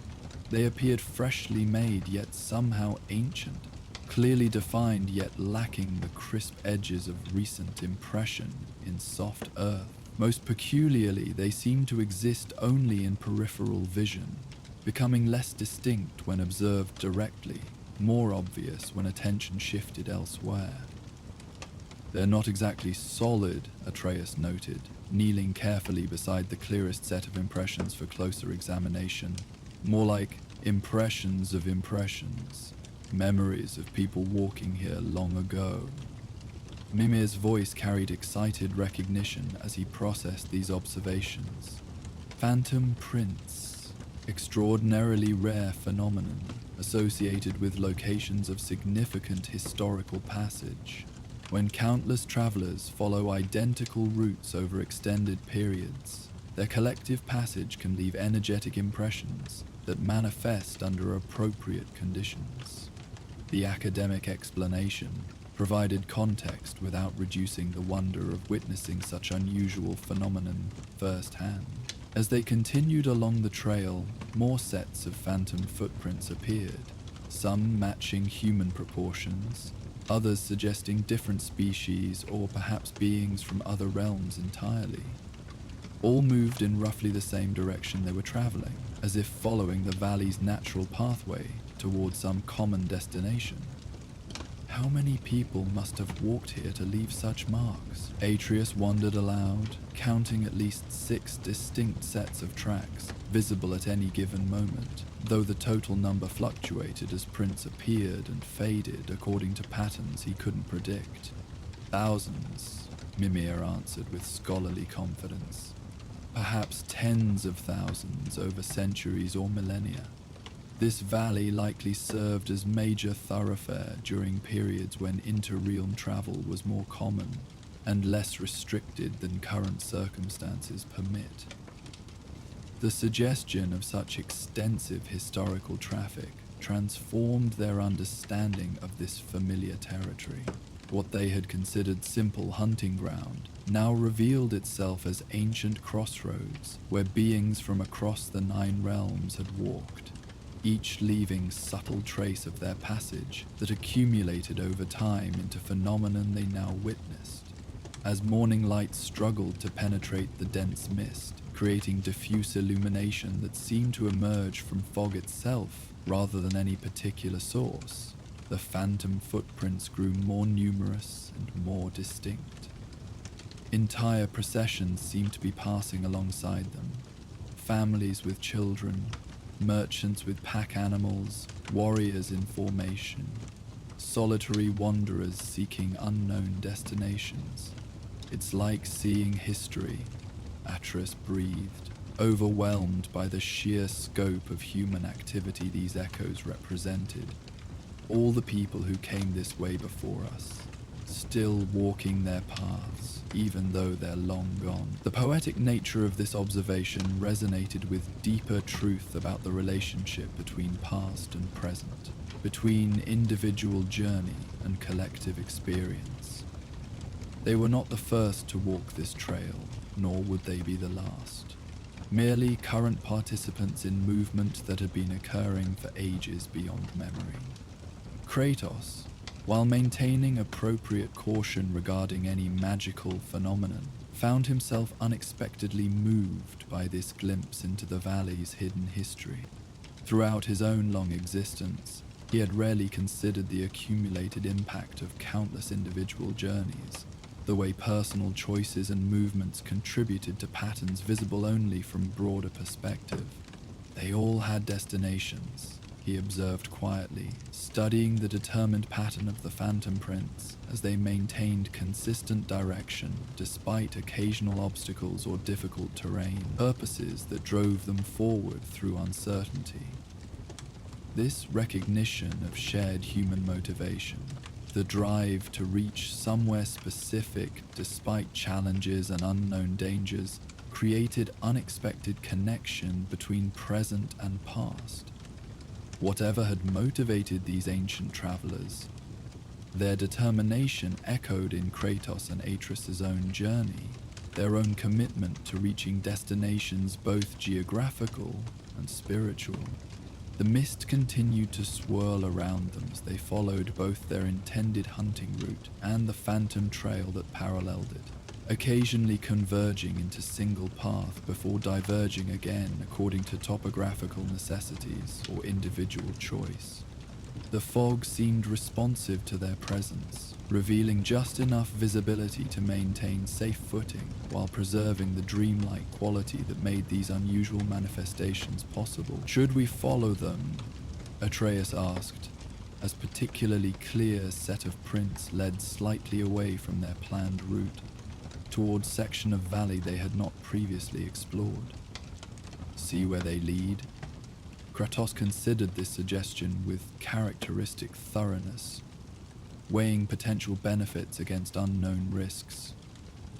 They appeared freshly made yet somehow ancient, clearly defined yet lacking the crisp edges of recent impression in soft earth. Most peculiarly, they seemed to exist only in peripheral vision, becoming less distinct when observed directly, more obvious when attention shifted elsewhere. "They're not exactly solid," Atreus noted, kneeling carefully beside the clearest set of impressions for closer examination. "More like impressions of impressions, memories of people walking here long ago." Mimir's voice carried excited recognition as he processed these observations. "Phantom prints, extraordinarily rare phenomenon, associated with locations of significant historical passage. When countless travelers follow identical routes over extended periods, their collective passage can leave energetic impressions that manifest under appropriate conditions." The academic explanation provided context without reducing the wonder of witnessing such unusual phenomenon firsthand. As they continued along the trail, more sets of phantom footprints appeared, some matching human proportions, others suggesting different species or perhaps beings from other realms entirely. All moved in roughly the same direction they were traveling, as if following the valley's natural pathway towards some common destination. How many people must have walked here to leave such marks? Atreus wondered aloud, counting at least 6 distinct sets of tracks, visible at any given moment, though the total number fluctuated as prints appeared and faded according to patterns he couldn't predict. "Thousands," Mimir answered with scholarly confidence. "Perhaps tens of thousands over centuries or millennia. This valley likely served as major thoroughfare during periods when inter-realm travel was more common and less restricted than current circumstances permit." The suggestion of such extensive historical traffic transformed their understanding of this familiar territory. What they had considered simple hunting ground now revealed itself as ancient crossroads where beings from across the 9 realms had walked, each leaving subtle trace of their passage that accumulated over time into phenomenon they now witnessed. As morning light struggled to penetrate the dense mist, creating diffuse illumination that seemed to emerge from fog itself rather than any particular source, the phantom footprints grew more numerous and more distinct. Entire processions seemed to be passing alongside them, families with children, merchants with pack animals, warriors in formation, solitary wanderers seeking unknown destinations. "It's like seeing history," Atreus breathed, overwhelmed by the sheer scope of human activity these echoes represented. All the people who came this way before us, still walking their paths, even though they're long gone. The poetic nature of this observation resonated with deeper truth about the relationship between past and present, between individual journey and collective experience. They were not the first to walk this trail, nor would they be the last. Merely current participants in movement that had been occurring for ages beyond memory. Kratos, while maintaining appropriate caution regarding any magical phenomenon, found himself unexpectedly moved by this glimpse into the valley's hidden history. Throughout his own long existence, he had rarely considered the accumulated impact of countless individual journeys, the way personal choices and movements contributed to patterns visible only from broader perspective. They all had destinations, he observed quietly, studying the determined pattern of the phantom prints as they maintained consistent direction despite occasional obstacles or difficult terrain, purposes that drove them forward through uncertainty. This recognition of shared human motivation, the drive to reach somewhere specific despite challenges and unknown dangers, created unexpected connection between present and past. Whatever had motivated these ancient travelers, their determination echoed in Kratos and Atreus' own journey, their own commitment to reaching destinations both geographical and spiritual. The mist continued to swirl around them as they followed both their intended hunting route and the phantom trail that paralleled it, occasionally converging into single path before diverging again according to topographical necessities or individual choice. The fog seemed responsive to their presence, revealing just enough visibility to maintain safe footing while preserving the dreamlike quality that made these unusual manifestations possible. "Should we follow them?" Atreus asked, as particularly clear set of prints led slightly away from their planned route, towards section of valley they had not previously explored. "See where they lead?" Kratos considered this suggestion with characteristic thoroughness, weighing potential benefits against unknown risks.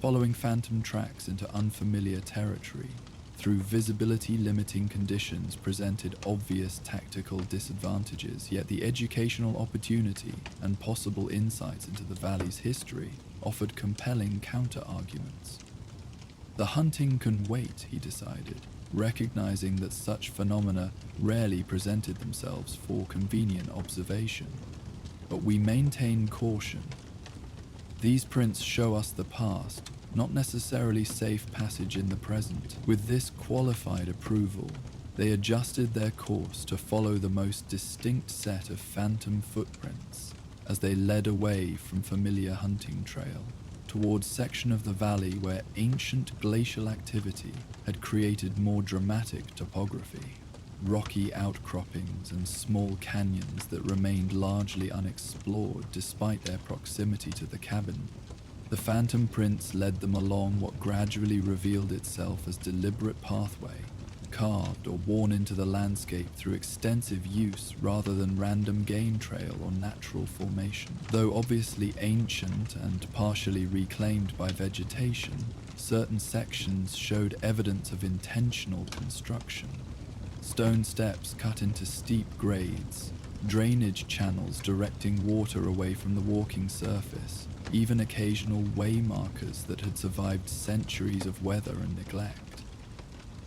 Following phantom tracks into unfamiliar territory through visibility-limiting conditions presented obvious tactical disadvantages, yet the educational opportunity and possible insights into the valley's history offered compelling counter-arguments. The hunting can wait, he decided, recognizing that such phenomena rarely presented themselves for convenient observation. But we maintain caution. These prints show us the past, not necessarily safe passage in the present. With this qualified approval, they adjusted their course to follow the most distinct set of phantom footprints as they led away from familiar hunting trail towards section of the valley where ancient glacial activity had created more dramatic topography, rocky outcroppings and small canyons that remained largely unexplored despite their proximity to the cabin. The phantom prints led them along what gradually revealed itself as deliberate pathway, carved or worn into the landscape through extensive use rather than random game trail or natural formation. Though obviously ancient and partially reclaimed by vegetation, certain sections showed evidence of intentional construction. Stone steps cut into steep grades, drainage channels directing water away from the walking surface, even occasional way markers that had survived centuries of weather and neglect.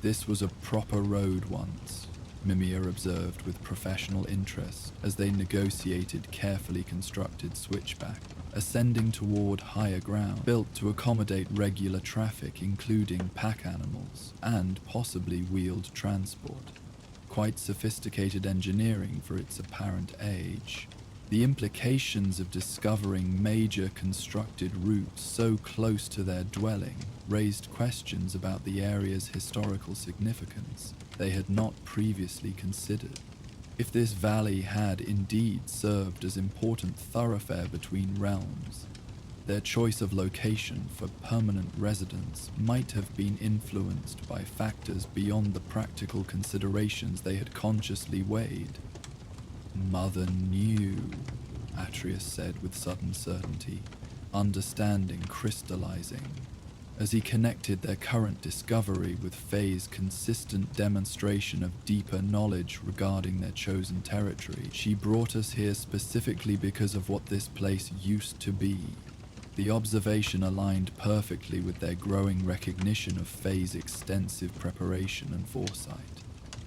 "This was a proper road once," Mimir observed with professional interest as they negotiated carefully constructed switchback, ascending toward higher ground, built to accommodate regular traffic including pack animals and possibly wheeled transport. Quite sophisticated engineering for its apparent age. The implications of discovering major constructed routes so close to their dwelling raised questions about the area's historical significance they had not previously considered. If this valley had indeed served as important thoroughfare between realms, their choice of location for permanent residence might have been influenced by factors beyond the practical considerations they had consciously weighed. "Mother knew," Atreus said with sudden certainty, understanding crystallizing. As he connected their current discovery with Faye's consistent demonstration of deeper knowledge regarding their chosen territory, "She brought us here specifically because of what this place used to be." The observation aligned perfectly with their growing recognition of Faye's extensive preparation and foresight.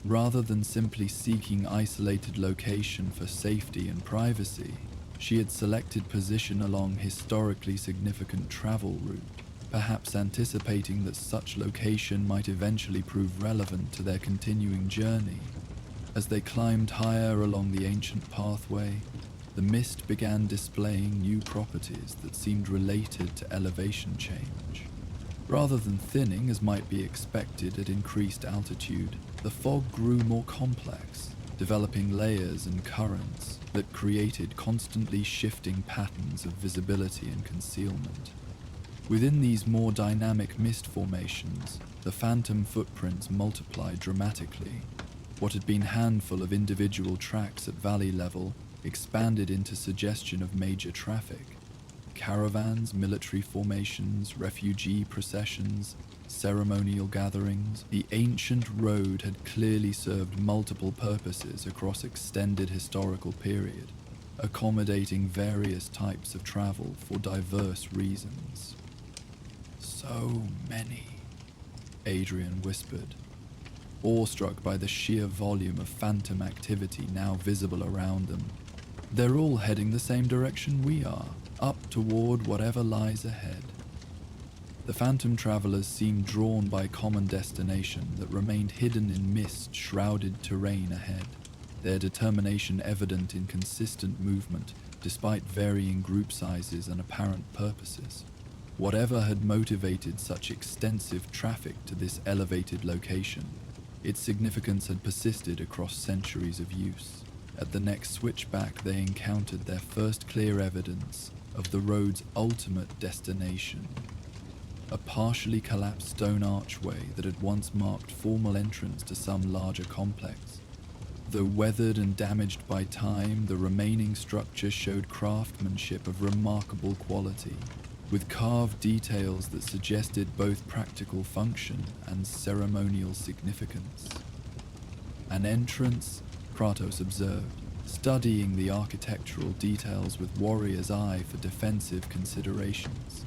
Rather than simply seeking isolated location for safety and privacy, she had selected position along historically significant travel route, perhaps anticipating that such location might eventually prove relevant to their continuing journey. As they climbed higher along the ancient pathway, the mist began displaying new properties that seemed related to elevation change. Rather than thinning as might be expected at increased altitude, the fog grew more complex, developing layers and currents that created constantly shifting patterns of visibility and concealment. Within these more dynamic mist formations, the phantom footprints multiplied dramatically. What had been a handful of individual tracks at valley level expanded into suggestion of major traffic. Caravans, military formations, refugee processions, ceremonial gatherings. The ancient road had clearly served multiple purposes across extended historical period, accommodating various types of travel for diverse reasons. So many, Adrian whispered, awestruck by the sheer volume of phantom activity now visible around them. They're all heading the same direction we are, up toward whatever lies ahead. The phantom travelers seemed drawn by a common destination that remained hidden in mist-shrouded terrain ahead, their determination evident in consistent movement despite varying group sizes and apparent purposes. Whatever had motivated such extensive traffic to this elevated location, its significance had persisted across centuries of use. At the next switchback, they encountered their first clear evidence of the road's ultimate destination. A partially collapsed stone archway that had once marked formal entrance to some larger complex. Though weathered and damaged by time, the remaining structure showed craftsmanship of remarkable quality, with carved details that suggested both practical function and ceremonial significance. An entrance, Kratos observed, studying the architectural details with warrior's eye for defensive considerations,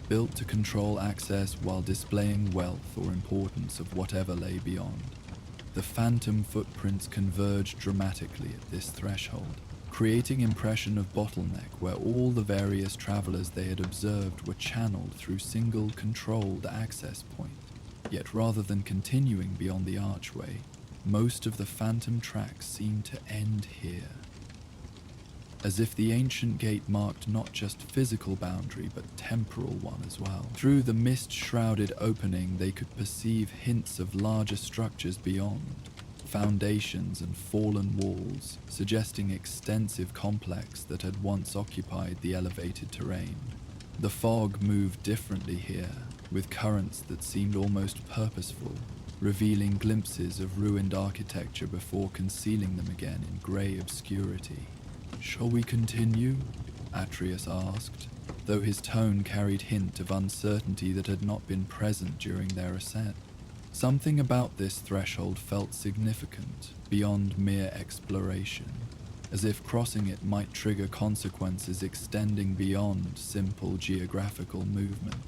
built to control access while displaying wealth or importance of whatever lay beyond. The phantom footprints converged dramatically at this threshold, creating impression of bottleneck where all the various travelers they had observed were channeled through single controlled access point. Yet rather than continuing beyond the archway, most of the phantom tracks seemed to end here. As if the ancient gate marked not just physical boundary but temporal one as well. Through the mist-shrouded opening they could perceive hints of larger structures beyond, foundations and fallen walls, suggesting extensive complex that had once occupied the elevated terrain. The fog moved differently here, with currents that seemed almost purposeful, revealing glimpses of ruined architecture before concealing them again in grey obscurity. "Shall we continue?" Atreus asked, though his tone carried hint of uncertainty that had not been present during their ascent. Something about this threshold felt significant, beyond mere exploration, as if crossing it might trigger consequences extending beyond simple geographical movement.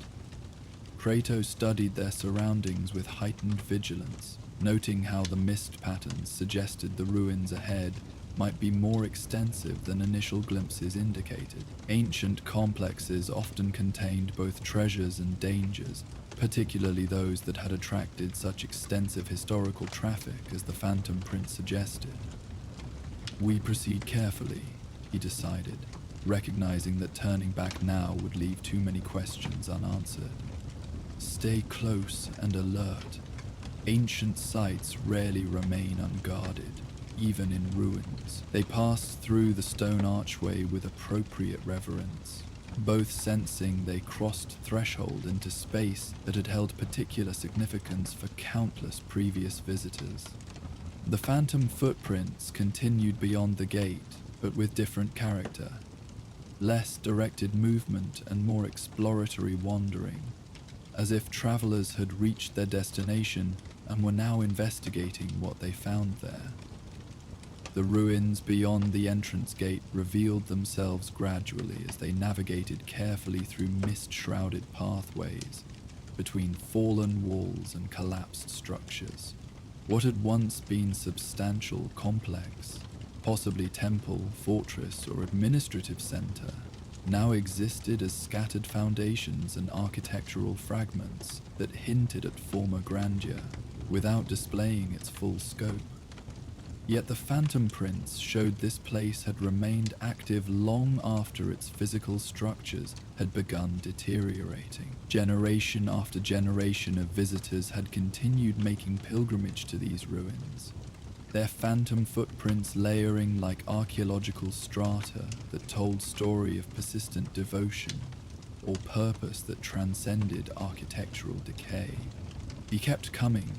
Kratos studied their surroundings with heightened vigilance, noting how the mist patterns suggested the ruins ahead might be more extensive than initial glimpses indicated. Ancient complexes often contained both treasures and dangers, particularly those that had attracted such extensive historical traffic as the phantom print suggested. We proceed carefully, he decided, recognizing that turning back now would leave too many questions unanswered. Stay close and alert. Ancient sites rarely remain unguarded, even in ruins. They passed through the stone archway with appropriate reverence, both sensing they crossed threshold into space that had held particular significance for countless previous visitors. The phantom footprints continued beyond the gate, but with different character. Less directed movement and more exploratory wandering, as if travelers had reached their destination and were now investigating what they found there. The ruins beyond the entrance gate revealed themselves gradually as they navigated carefully through mist-shrouded pathways between fallen walls and collapsed structures. What had once been substantial complex, possibly temple, fortress, or administrative center, now existed as scattered foundations and architectural fragments that hinted at former grandeur without displaying its full scope. Yet the phantom prints showed this place had remained active long after its physical structures had begun deteriorating. Generation after generation of visitors had continued making pilgrimage to these ruins, their phantom footprints layering like archaeological strata that told story of persistent devotion or purpose that transcended architectural decay. He kept coming,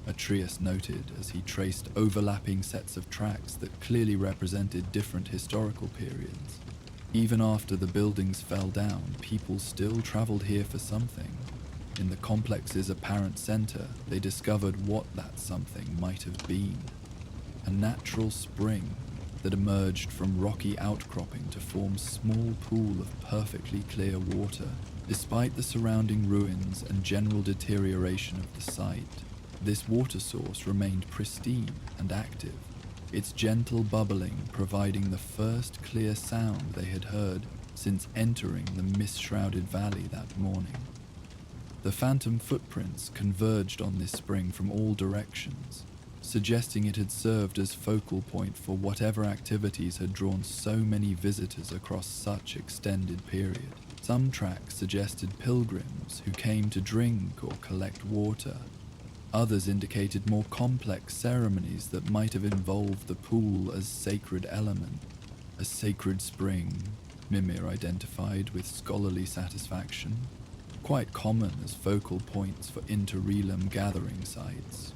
Atreus noted as he traced overlapping sets of tracks that clearly represented different historical periods. Even after the buildings fell down, people still traveled here for something. In the complex's apparent center, they discovered what that something might have been. A natural spring that emerged from rocky outcropping to form a small pool of perfectly clear water. Despite the surrounding ruins and general deterioration of the site, this water source remained pristine and active, its gentle bubbling providing the first clear sound they had heard since entering the mist-shrouded valley that morning. The phantom footprints converged on this spring from all directions, suggesting it had served as focal point for whatever activities had drawn so many visitors across such extended period. Some tracks suggested pilgrims who came to drink or collect water. Others indicated more complex ceremonies that might have involved the pool as sacred element. A sacred spring, Mimir identified with scholarly satisfaction, quite common as focal points for inter-realm gathering sites.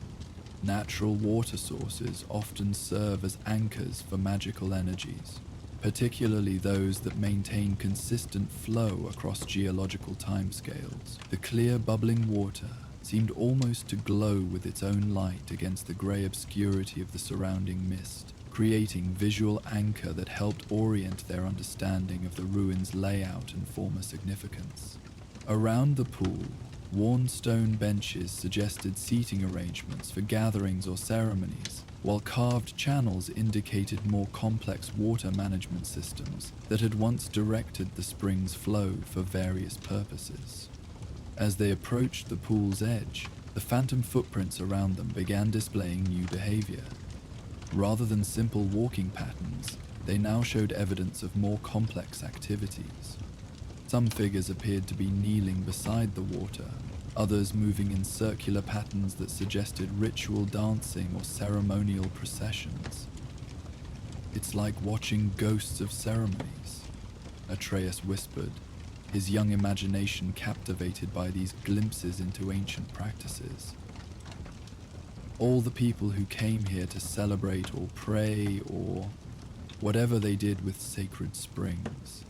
Natural water sources often serve as anchors for magical energies, particularly those that maintain consistent flow across geological timescales. The clear bubbling water seemed almost to glow with its own light against the grey obscurity of the surrounding mist, creating visual anchor that helped orient their understanding of the ruins' layout and former significance. Around the pool, worn stone benches suggested seating arrangements for gatherings or ceremonies, while carved channels indicated more complex water management systems that had once directed the spring's flow for various purposes. As they approached the pool's edge, the phantom footprints around them began displaying new behavior. Rather than simple walking patterns, they now showed evidence of more complex activities. Some figures appeared to be kneeling beside the water, others moving in circular patterns that suggested ritual dancing or ceremonial processions. "It's like watching ghosts of ceremonies," Atreus whispered, his young imagination captivated by these glimpses into ancient practices. All the people who came here to celebrate or pray or whatever they did with sacred springs.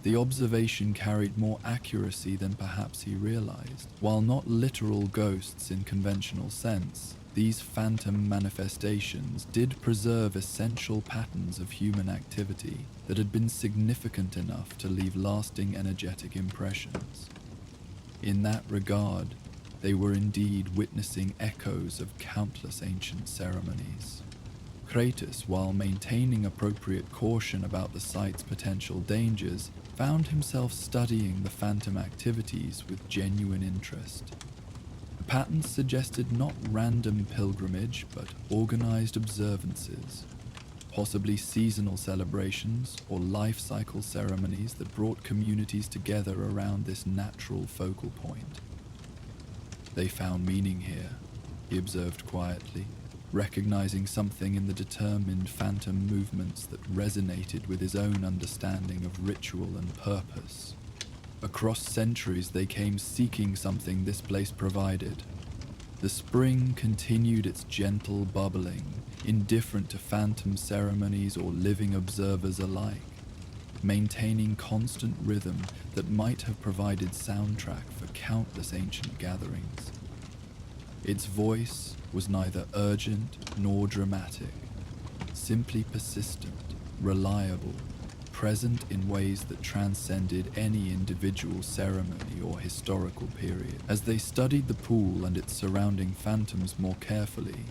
The observation carried more accuracy than perhaps he realized. While not literal ghosts in conventional sense, these phantom manifestations did preserve essential patterns of human activity that had been significant enough to leave lasting energetic impressions. In that regard, they were indeed witnessing echoes of countless ancient ceremonies. Kratos, while maintaining appropriate caution about the site's potential dangers, found himself studying the phantom activities with genuine interest. The patterns suggested not random pilgrimage, but organized observances, possibly seasonal celebrations or life cycle ceremonies that brought communities together around this natural focal point. They found meaning here, he observed quietly, recognizing something in the determined phantom movements that resonated with his own understanding of ritual and purpose. Across centuries they came seeking something this place provided. The spring continued its gentle bubbling, indifferent to phantom ceremonies or living observers alike, maintaining constant rhythm that might have provided soundtrack for countless ancient gatherings. Its voice was neither urgent nor dramatic, simply persistent, reliable, present in ways that transcended any individual ceremony or historical period. As they studied the pool and its surrounding phantoms more carefully,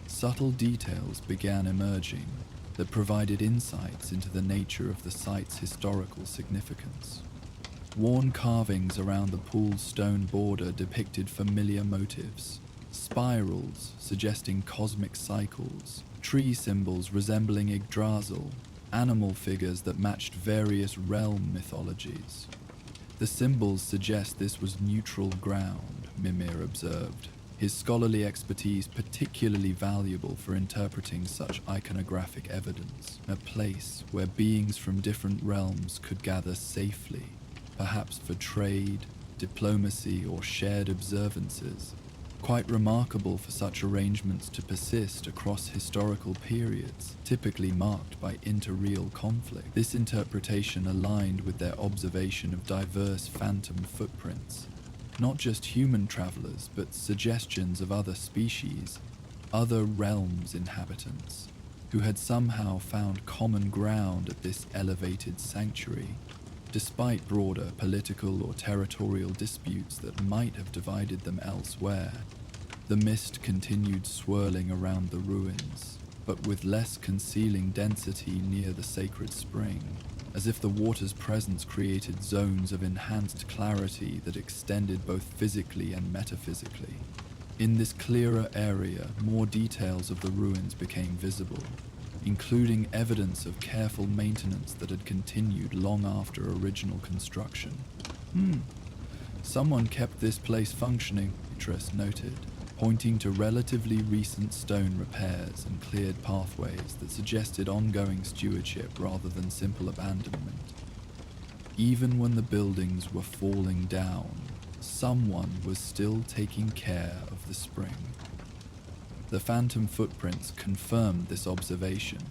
subtle details began emerging that provided insights into the nature of the site's historical significance. Worn carvings around the pool's stone border depicted familiar motifs: spirals suggesting cosmic cycles, tree symbols resembling Yggdrasil, animal figures that matched various realm mythologies. The symbols suggest this was neutral ground, Mimir observed, his scholarly expertise particularly valuable for interpreting such iconographic evidence, a place where beings from different realms could gather safely, perhaps for trade, diplomacy, or shared observances. Quite remarkable for such arrangements to persist across historical periods, typically marked by interreal conflict. This interpretation aligned with their observation of diverse phantom footprints, not just human travelers, but suggestions of other species, other realms' inhabitants, who had somehow found common ground at this elevated sanctuary, despite broader political or territorial disputes that might have divided them elsewhere. The mist continued swirling around the ruins, but with less concealing density near the sacred spring, as if the water's presence created zones of enhanced clarity that extended both physically and metaphysically. In this clearer area, more details of the ruins became visible, including evidence of careful maintenance that had continued long after original construction. Someone kept this place functioning, Beatrice noted, pointing to relatively recent stone repairs and cleared pathways that suggested ongoing stewardship rather than simple abandonment. Even when the buildings were falling down, someone was still taking care of the spring. The phantom footprints confirmed this observation,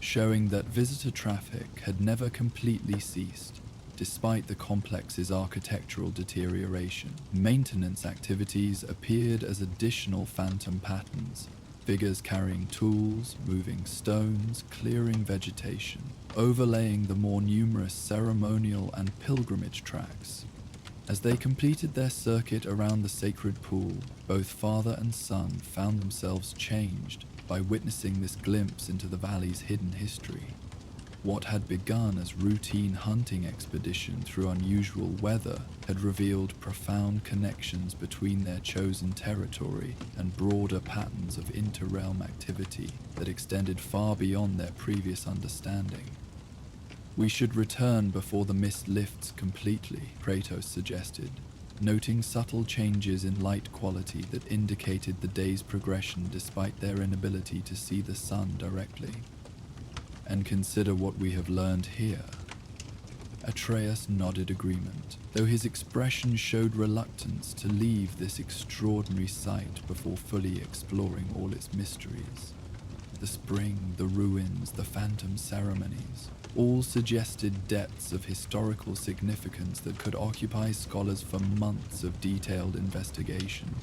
showing that visitor traffic had never completely ceased, despite the complex's architectural deterioration. Maintenance activities appeared as additional phantom patterns, figures carrying tools, moving stones, clearing vegetation, overlaying the more numerous ceremonial and pilgrimage tracks. As they completed their circuit around the sacred pool, both father and son found themselves changed by witnessing this glimpse into the valley's hidden history. What had begun as routine hunting expedition through unusual weather had revealed profound connections between their chosen territory and broader patterns of inter-realm activity that extended far beyond their previous understanding. "We should return before the mist lifts completely," Kratos suggested, noting subtle changes in light quality that indicated the day's progression despite their inability to see the sun directly. "And consider what we have learned here." Atreus nodded agreement, though his expression showed reluctance to leave this extraordinary site before fully exploring all its mysteries. The spring, the ruins, the phantom ceremonies, all suggested depths of historical significance that could occupy scholars for months of detailed investigation.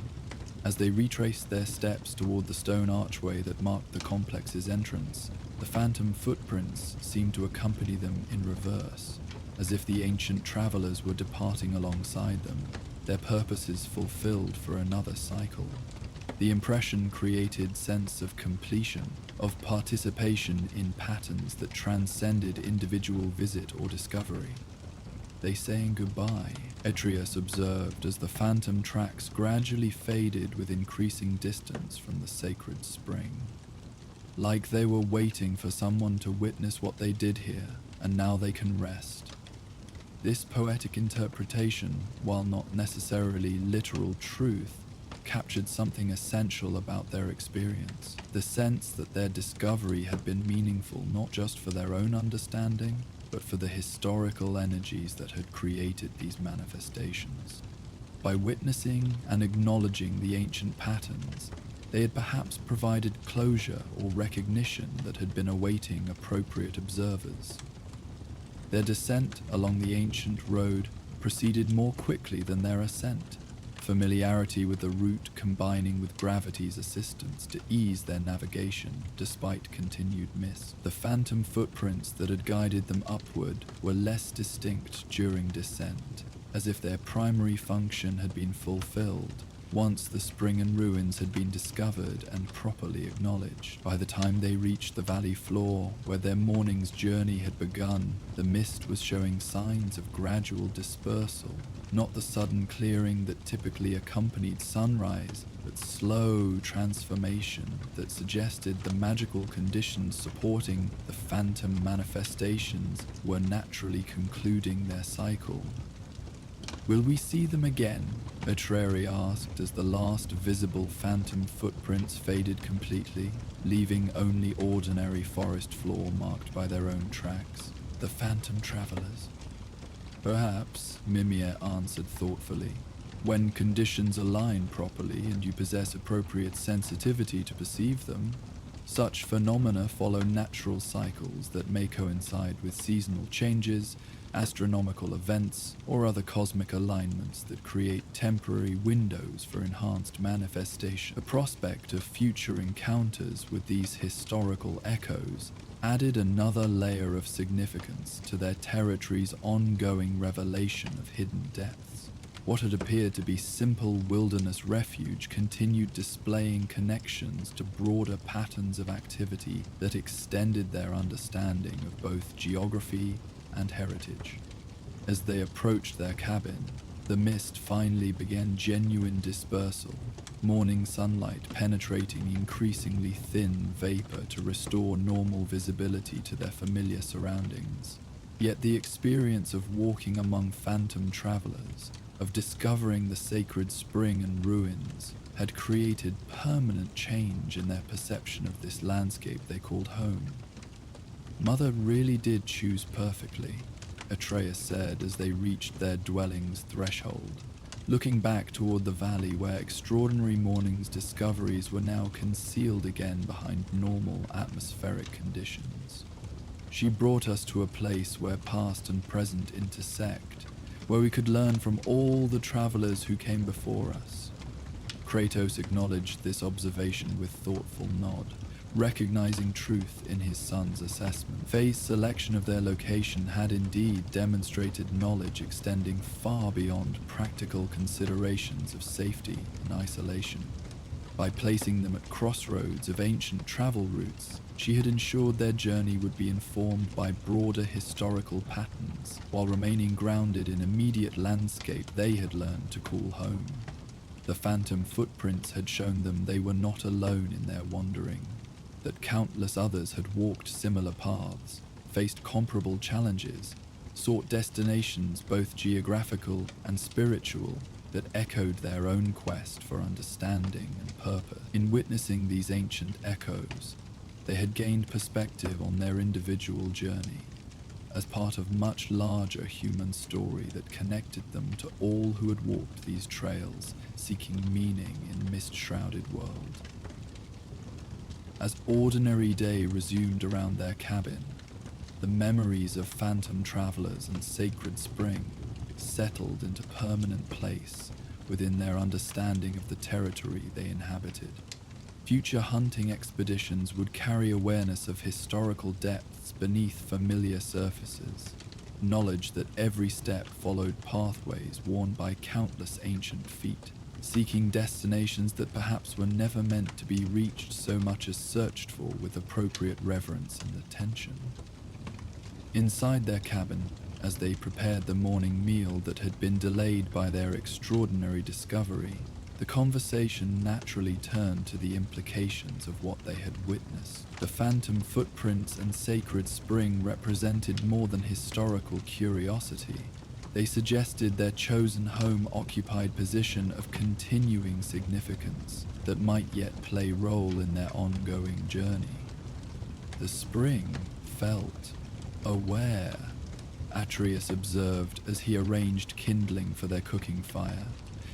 As they retraced their steps toward the stone archway that marked the complex's entrance, the phantom footprints seemed to accompany them in reverse, as if the ancient travelers were departing alongside them, their purposes fulfilled for another cycle. The impression created sense of completion, of participation in patterns that transcended individual visit or discovery. "They saying goodbye," Atreus observed as the phantom tracks gradually faded with increasing distance from the sacred spring. Like they were waiting for someone to witness what they did here, and now they can rest. This poetic interpretation, while not necessarily literal truth, captured something essential about their experience, the sense that their discovery had been meaningful not just for their own understanding, but for the historical energies that had created these manifestations. By witnessing and acknowledging the ancient patterns, they had perhaps provided closure or recognition that had been awaiting appropriate observers. Their descent along the ancient road proceeded more quickly than their ascent, familiarity with the route combining with gravity's assistance to ease their navigation despite continued mist. The phantom footprints that had guided them upward were less distinct during descent, as if their primary function had been fulfilled once the spring and ruins had been discovered and properly acknowledged. By the time they reached the valley floor where their morning's journey had begun, the mist was showing signs of gradual dispersal, not the sudden clearing that typically accompanied sunrise, but slow transformation that suggested the magical conditions supporting the phantom manifestations were naturally concluding their cycle. "Will we see them again?" Atreri asked as the last visible phantom footprints faded completely, leaving only ordinary forest floor marked by their own tracks. "The phantom travelers." "Perhaps," Mimir answered thoughtfully, "when conditions align properly and you possess appropriate sensitivity to perceive them. Such phenomena follow natural cycles that may coincide with seasonal changes, astronomical events, or other cosmic alignments that create temporary windows for enhanced manifestation." The prospect of future encounters with these historical echoes added another layer of significance to their territory's ongoing revelation of hidden depths. What had appeared to be simple wilderness refuge continued displaying connections to broader patterns of activity that extended their understanding of both geography and heritage. As they approached their cabin, the mist finally began genuine dispersal, morning sunlight penetrating increasingly thin vapor to restore normal visibility to their familiar surroundings. Yet the experience of walking among phantom travelers, of discovering the sacred spring and ruins, had created permanent change in their perception of this landscape they called home. "Mother really did choose perfectly," Atreus said as they reached their dwelling's threshold, looking back toward the valley where extraordinary morning's discoveries were now concealed again behind normal atmospheric conditions. "She brought us to a place where past and present intersect, where we could learn from all the travelers who came before us." Kratos acknowledged this observation with thoughtful nod, recognizing truth in his son's assessment. Faye's selection of their location had indeed demonstrated knowledge extending far beyond practical considerations of safety and isolation. By placing them at crossroads of ancient travel routes, she had ensured their journey would be informed by broader historical patterns, while remaining grounded in immediate landscape they had learned to call home. The phantom footprints had shown them they were not alone in their wandering, that countless others had walked similar paths, faced comparable challenges, sought destinations both geographical and spiritual that echoed their own quest for understanding and purpose. In witnessing these ancient echoes, they had gained perspective on their individual journey, as part of much larger human story that connected them to all who had walked these trails seeking meaning in mist-shrouded world. As ordinary day resumed around their cabin, the memories of phantom travelers and sacred spring settled into permanent place within their understanding of the territory they inhabited. Future hunting expeditions would carry awareness of historical depths beneath familiar surfaces, knowledge that every step followed pathways worn by countless ancient feet, seeking destinations that perhaps were never meant to be reached so much as searched for with appropriate reverence and attention. Inside their cabin, as they prepared the morning meal that had been delayed by their extraordinary discovery, the conversation naturally turned to the implications of what they had witnessed. The phantom footprints and sacred spring represented more than historical curiosity. They suggested their chosen home occupied position of continuing significance that might yet play role in their ongoing journey. The spring felt aware, Atreus observed as he arranged kindling for their cooking fire,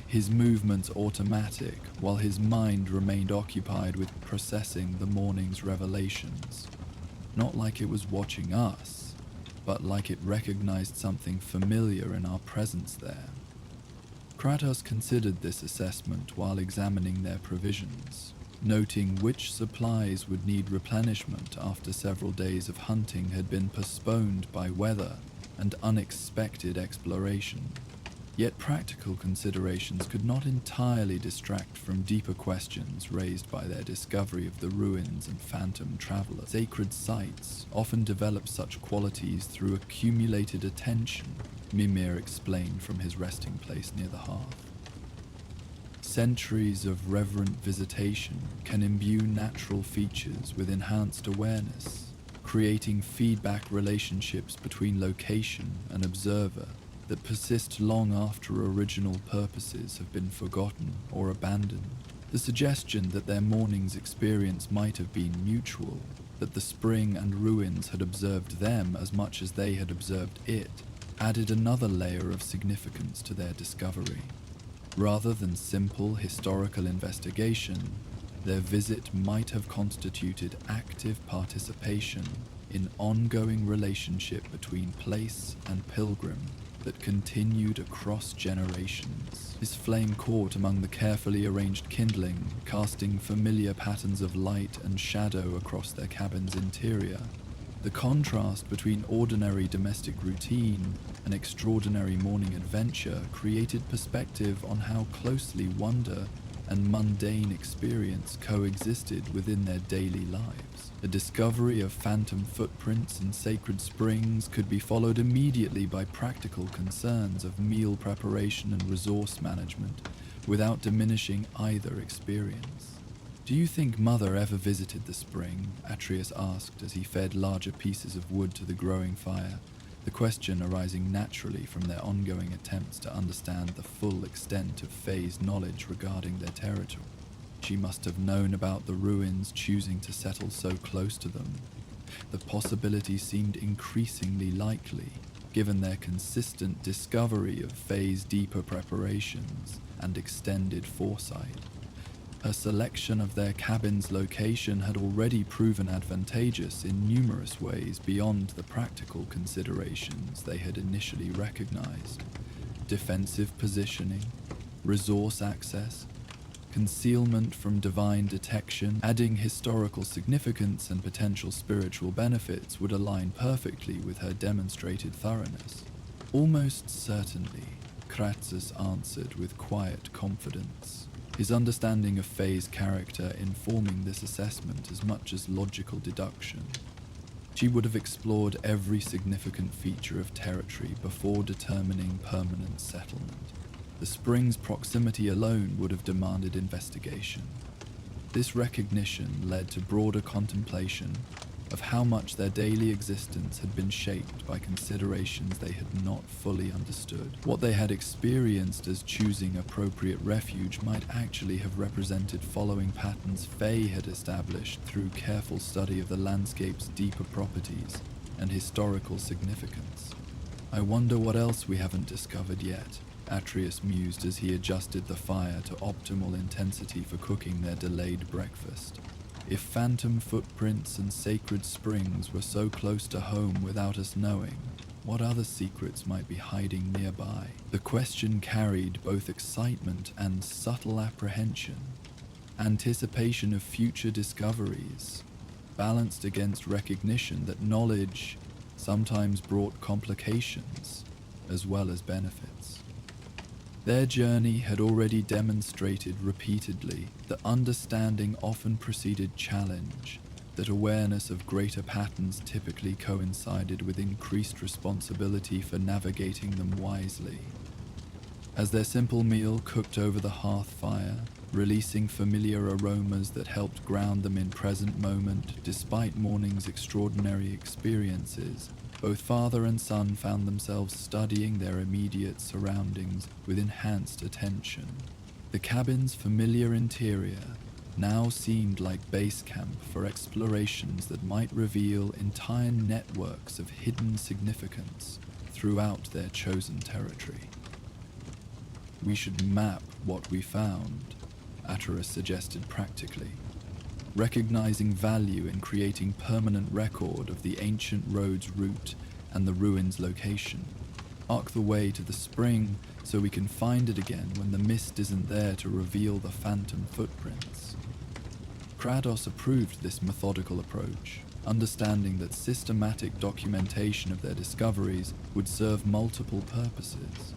his movements automatic while his mind remained occupied with processing the morning's revelations. Not like it was watching us, but like it recognized something familiar in our presence there. Kratos considered this assessment while examining their provisions, noting which supplies would need replenishment after several days of hunting had been postponed by weather and unexpected exploration. Yet practical considerations could not entirely distract from deeper questions raised by their discovery of the ruins and phantom travelers. Sacred sites often develop such qualities through accumulated attention, Mimir explained from his resting place near the hearth. Centuries of reverent visitation can imbue natural features with enhanced awareness, creating feedback relationships between location and observer that persist long after original purposes have been forgotten or abandoned. The suggestion that their morning's experience might have been mutual, that the spring and ruins had observed them as much as they had observed it, added another layer of significance to their discovery. Rather than simple historical investigation, their visit might have constituted active participation in ongoing relationship between place and pilgrim that continued across generations. His flame caught among the carefully arranged kindling, casting familiar patterns of light and shadow across their cabin's interior. The contrast between ordinary domestic routine and extraordinary morning adventure created perspective on how closely wonder and mundane experience coexisted within their daily lives. The discovery of phantom footprints and sacred springs could be followed immediately by practical concerns of meal preparation and resource management, without diminishing either experience. "Do you think Mother ever visited the spring?" Atreus asked as he fed larger pieces of wood to the growing fire, the question arising naturally from their ongoing attempts to understand the full extent of Faye's knowledge regarding their territory. She must have known about the ruins, choosing to settle so close to them. The possibility seemed increasingly likely, given their consistent discovery of Faye's deeper preparations and extended foresight. Her selection of their cabin's location had already proven advantageous in numerous ways beyond the practical considerations they had initially recognized. Defensive positioning, resource access, concealment from divine detection, adding historical significance and potential spiritual benefits would align perfectly with her demonstrated thoroughness. "Almost certainly," Kratos answered with quiet confidence, his understanding of Faye's character informing this assessment as much as logical deduction. She would have explored every significant feature of territory before determining permanent settlement. The spring's proximity alone would have demanded investigation. This recognition led to broader contemplation of how much their daily existence had been shaped by considerations they had not fully understood. What they had experienced as choosing appropriate refuge might actually have represented following patterns Faye had established through careful study of the landscape's deeper properties and historical significance. "I wonder what else we haven't discovered yet," Atreus mused as he adjusted the fire to optimal intensity for cooking their delayed breakfast. If phantom footprints and sacred springs were so close to home without us knowing, what other secrets might be hiding nearby? The question carried both excitement and subtle apprehension, anticipation of future discoveries, balanced against recognition that knowledge sometimes brought complications as well as benefits. Their journey had already demonstrated repeatedly that understanding often preceded challenge, that awareness of greater patterns typically coincided with increased responsibility for navigating them wisely. As their simple meal cooked over the hearth fire, releasing familiar aromas that helped ground them in present moment despite morning's extraordinary experiences, both father and son found themselves studying their immediate surroundings with enhanced attention. The cabin's familiar interior now seemed like base camp for explorations that might reveal entire networks of hidden significance throughout their chosen territory. "We should map what we found," Atreus suggested practically, recognizing value in creating permanent record of the ancient road's route and the ruin's location. Arc the way to the spring so we can find it again when the mist isn't there to reveal the phantom footprints. Kratos approved this methodical approach, understanding that systematic documentation of their discoveries would serve multiple purposes,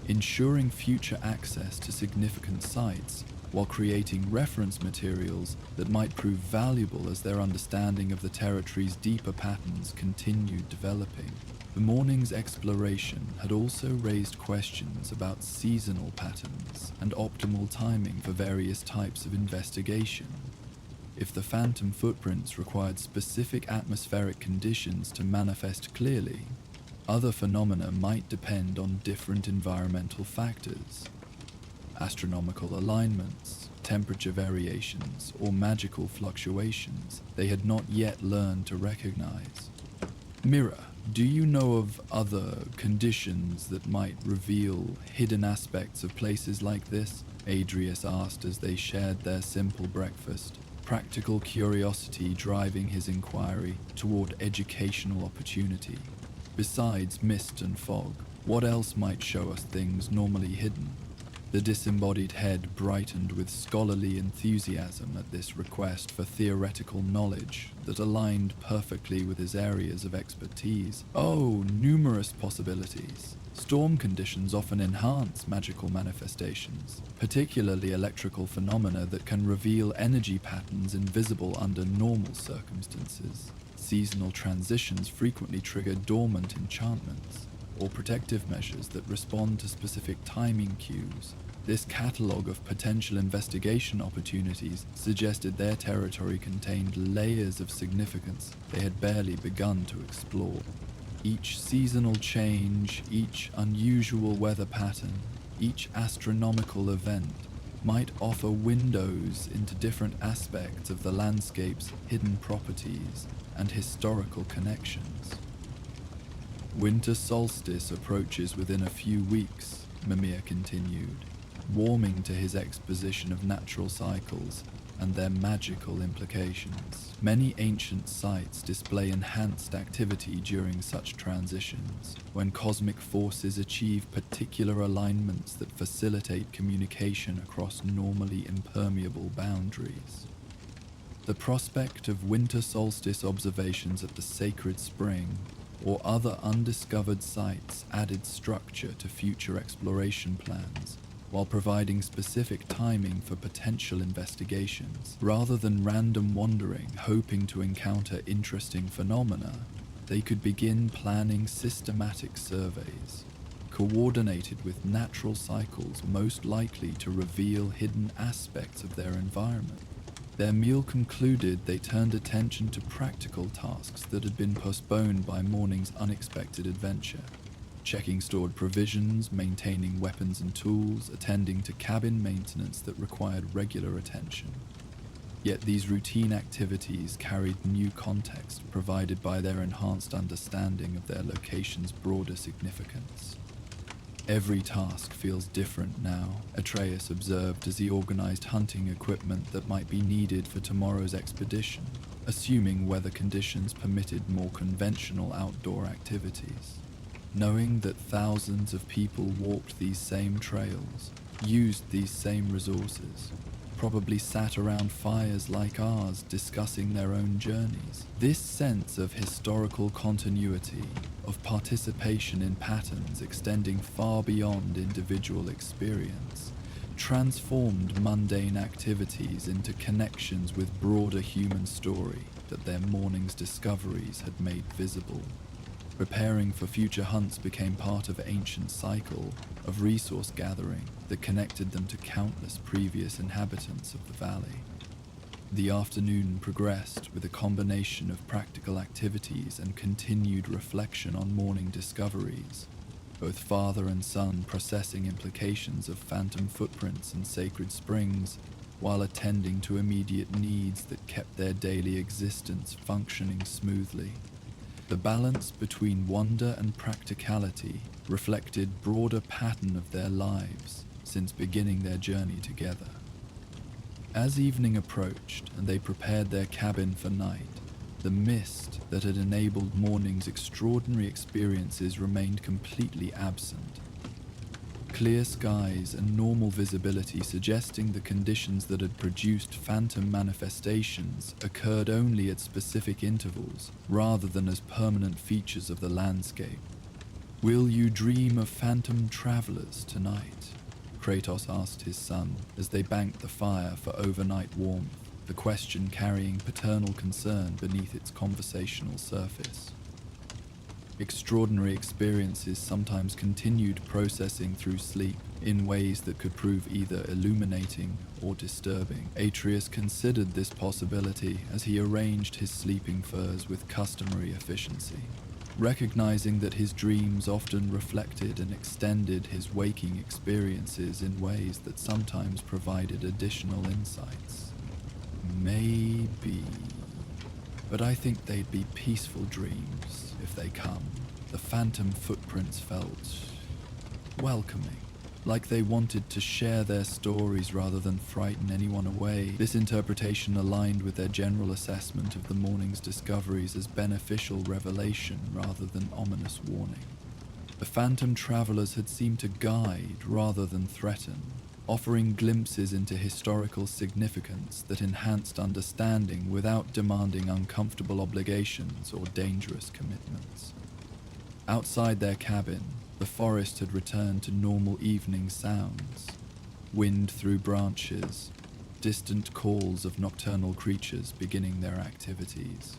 ensuring future access to significant sites while creating reference materials that might prove valuable as their understanding of the territory's deeper patterns continued developing. The morning's exploration had also raised questions about seasonal patterns and optimal timing for various types of investigation. If the phantom footprints required specific atmospheric conditions to manifest clearly, other phenomena might depend on different environmental factors. Astronomical alignments, temperature variations, or magical fluctuations they had not yet learned to recognize. Mira, do you know of other conditions that might reveal hidden aspects of places like this? Adrius asked as they shared their simple breakfast, practical curiosity driving his inquiry toward educational opportunity. Besides mist and fog, what else might show us things normally hidden? The disembodied head brightened with scholarly enthusiasm at this request for theoretical knowledge that aligned perfectly with his areas of expertise. Oh, numerous possibilities. Storm conditions often enhance magical manifestations, particularly electrical phenomena that can reveal energy patterns invisible under normal circumstances. Seasonal transitions frequently trigger dormant enchantments, or protective measures that respond to specific timing cues. This catalogue of potential investigation opportunities suggested their territory contained layers of significance they had barely begun to explore. Each seasonal change, each unusual weather pattern, each astronomical event might offer windows into different aspects of the landscape's hidden properties and historical connections. Winter solstice approaches within a few weeks, Mimir continued, warming to his exposition of natural cycles and their magical implications. Many ancient sites display enhanced activity during such transitions, when cosmic forces achieve particular alignments that facilitate communication across normally impermeable boundaries. The prospect of winter solstice observations at the sacred spring or other undiscovered sites added structure to future exploration plans, while providing specific timing for potential investigations. Rather than random wandering, hoping to encounter interesting phenomena, they could begin planning systematic surveys, coordinated with natural cycles most likely to reveal hidden aspects of their environment. Their meal concluded, they turned attention to practical tasks that had been postponed by morning's unexpected adventure. Checking stored provisions, maintaining weapons and tools, attending to cabin maintenance that required regular attention. Yet these routine activities carried new context provided by their enhanced understanding of their location's broader significance. Every task feels different now, Atreus observed as he organized hunting equipment that might be needed for tomorrow's expedition, assuming weather conditions permitted more conventional outdoor activities. Knowing that thousands of people walked these same trails, used these same resources, probably sat around fires like ours discussing their own journeys. This sense of historical continuity, of participation in patterns extending far beyond individual experience, transformed mundane activities into connections with broader human story that their morning's discoveries had made visible. Preparing for future hunts became part of an ancient cycle of resource gathering that connected them to countless previous inhabitants of the valley. The afternoon progressed with a combination of practical activities and continued reflection on morning discoveries, both father and son processing implications of phantom footprints and sacred springs, while attending to immediate needs that kept their daily existence functioning smoothly. The balance between wonder and practicality reflected broader pattern of their lives since beginning their journey together. As evening approached and they prepared their cabin for night, The mist that had enabled morning's extraordinary experiences remained completely absent. Clear skies and normal visibility suggesting the conditions that had produced phantom manifestations occurred only at specific intervals rather than as permanent features of the landscape. "Will you dream of phantom travelers tonight?" Kratos asked his son as they banked the fire for overnight warmth, the question carrying paternal concern beneath its conversational surface. Extraordinary experiences sometimes continued processing through sleep in ways that could prove either illuminating or disturbing. Atreus considered this possibility as he arranged his sleeping furs with customary efficiency, recognizing that his dreams often reflected and extended his waking experiences in ways that sometimes provided additional insights. "Maybe, but I think they'd be peaceful dreams if they come." The phantom footprints felt welcoming, like they wanted to share their stories rather than frighten anyone away. This interpretation aligned with their general assessment of the morning's discoveries as beneficial revelation rather than ominous warning. The phantom travelers had seemed to guide rather than threaten, offering glimpses into historical significance that enhanced understanding without demanding uncomfortable obligations or dangerous commitments. Outside their cabin, the forest had returned to normal evening sounds: wind through branches, distant calls of nocturnal creatures beginning their activities,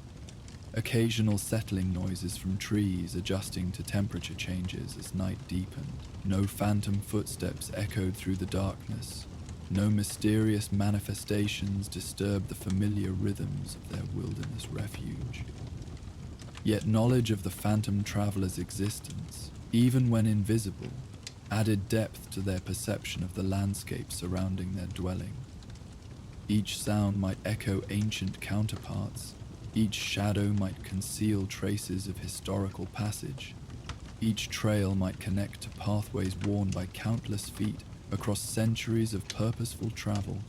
occasional settling noises from trees adjusting to temperature changes as night deepened. No phantom footsteps echoed through the darkness. No mysterious manifestations disturbed the familiar rhythms of their wilderness refuge. Yet knowledge of the phantom traveler's existence, even when invisible, added depth to their perception of the landscape surrounding their dwelling. Each sound might echo ancient counterparts. Each shadow might conceal traces of historical passage. Each trail might connect to pathways worn by countless feet across centuries of purposeful travel.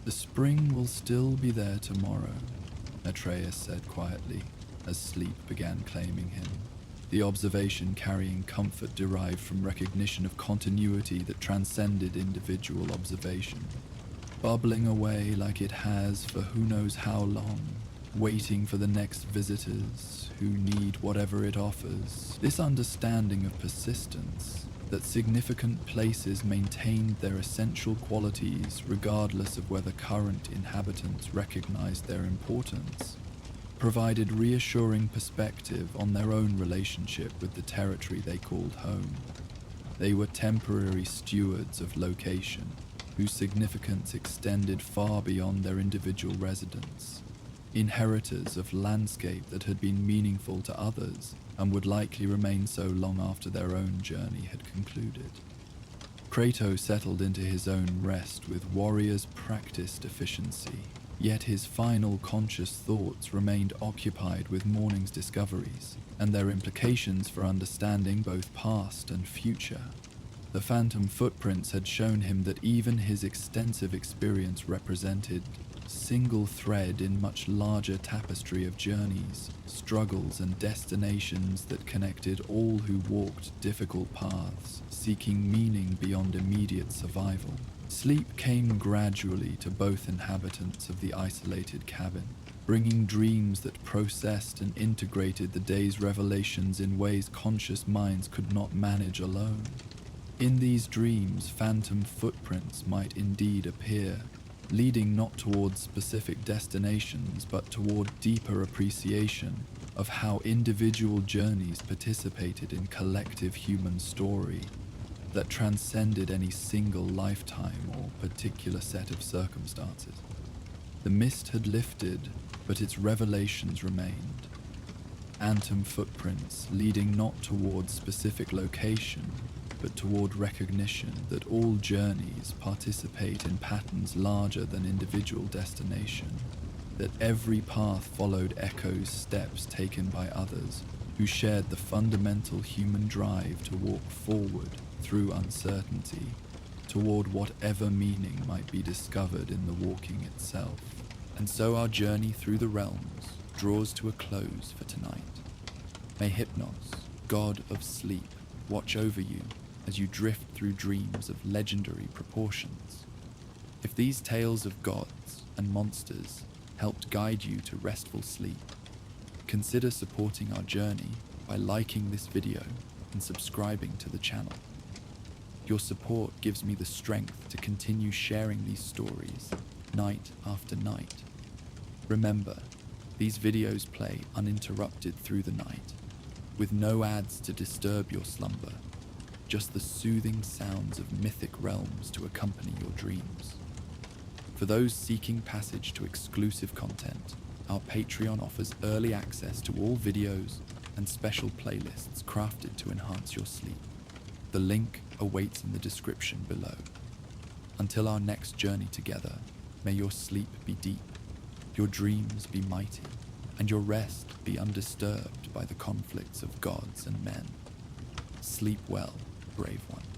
"The spring will still be there tomorrow," Atreus said quietly, as sleep began claiming him, the observation carrying comfort derived from recognition of continuity that transcended individual observation. "Bubbling away like it has for who knows how long, waiting for the next visitors who need whatever it offers." This understanding of persistence, that significant places maintained their essential qualities regardless of whether current inhabitants recognized their importance, provided reassuring perspective on their own relationship with the territory they called home. They were temporary stewards of location, whose significance extended far beyond their individual residence, inheritors of landscape that had been meaningful to others and would likely remain so long after their own journey had concluded. Kratos settled into his own rest with warrior's practiced efficiency, yet his final conscious thoughts remained occupied with morning's discoveries and their implications for understanding both past and future. The phantom footprints had shown him that even his extensive experience represented single thread in much larger tapestry of journeys, struggles, and destinations that connected all who walked difficult paths, seeking meaning beyond immediate survival. Sleep came gradually to both inhabitants of the isolated cabin, bringing dreams that processed and integrated the day's revelations in ways conscious minds could not manage alone. In these dreams, phantom footprints might indeed appear, leading not towards specific destinations but toward deeper appreciation of how individual journeys participated in collective human story that transcended any single lifetime or particular set of circumstances. The mist had lifted, but its revelations remained. Phantom footprints leading not toward specific location, but toward recognition that all journeys participate in patterns larger than individual destination, that every path followed echoes steps taken by others who shared the fundamental human drive to walk forward through uncertainty, toward whatever meaning might be discovered in the walking itself. And so our journey through the realms, draws to a close for tonight. May Hypnos, god of sleep, watch over you as you drift through dreams of legendary proportions. If these tales of gods and monsters helped guide you to restful sleep, consider supporting our journey by liking this video and subscribing to the channel. Your support gives me the strength to continue sharing these stories night after night. Remember, these videos play uninterrupted through the night, with no ads to disturb your slumber, just the soothing sounds of mythic realms to accompany your dreams. For those seeking passage to exclusive content, our Patreon offers early access to all videos and special playlists crafted to enhance your sleep. The link awaits in the description below. Until our next journey together, may your sleep be deep, your dreams be mighty, and your rest be undisturbed by the conflicts of gods and men. Sleep well, brave one.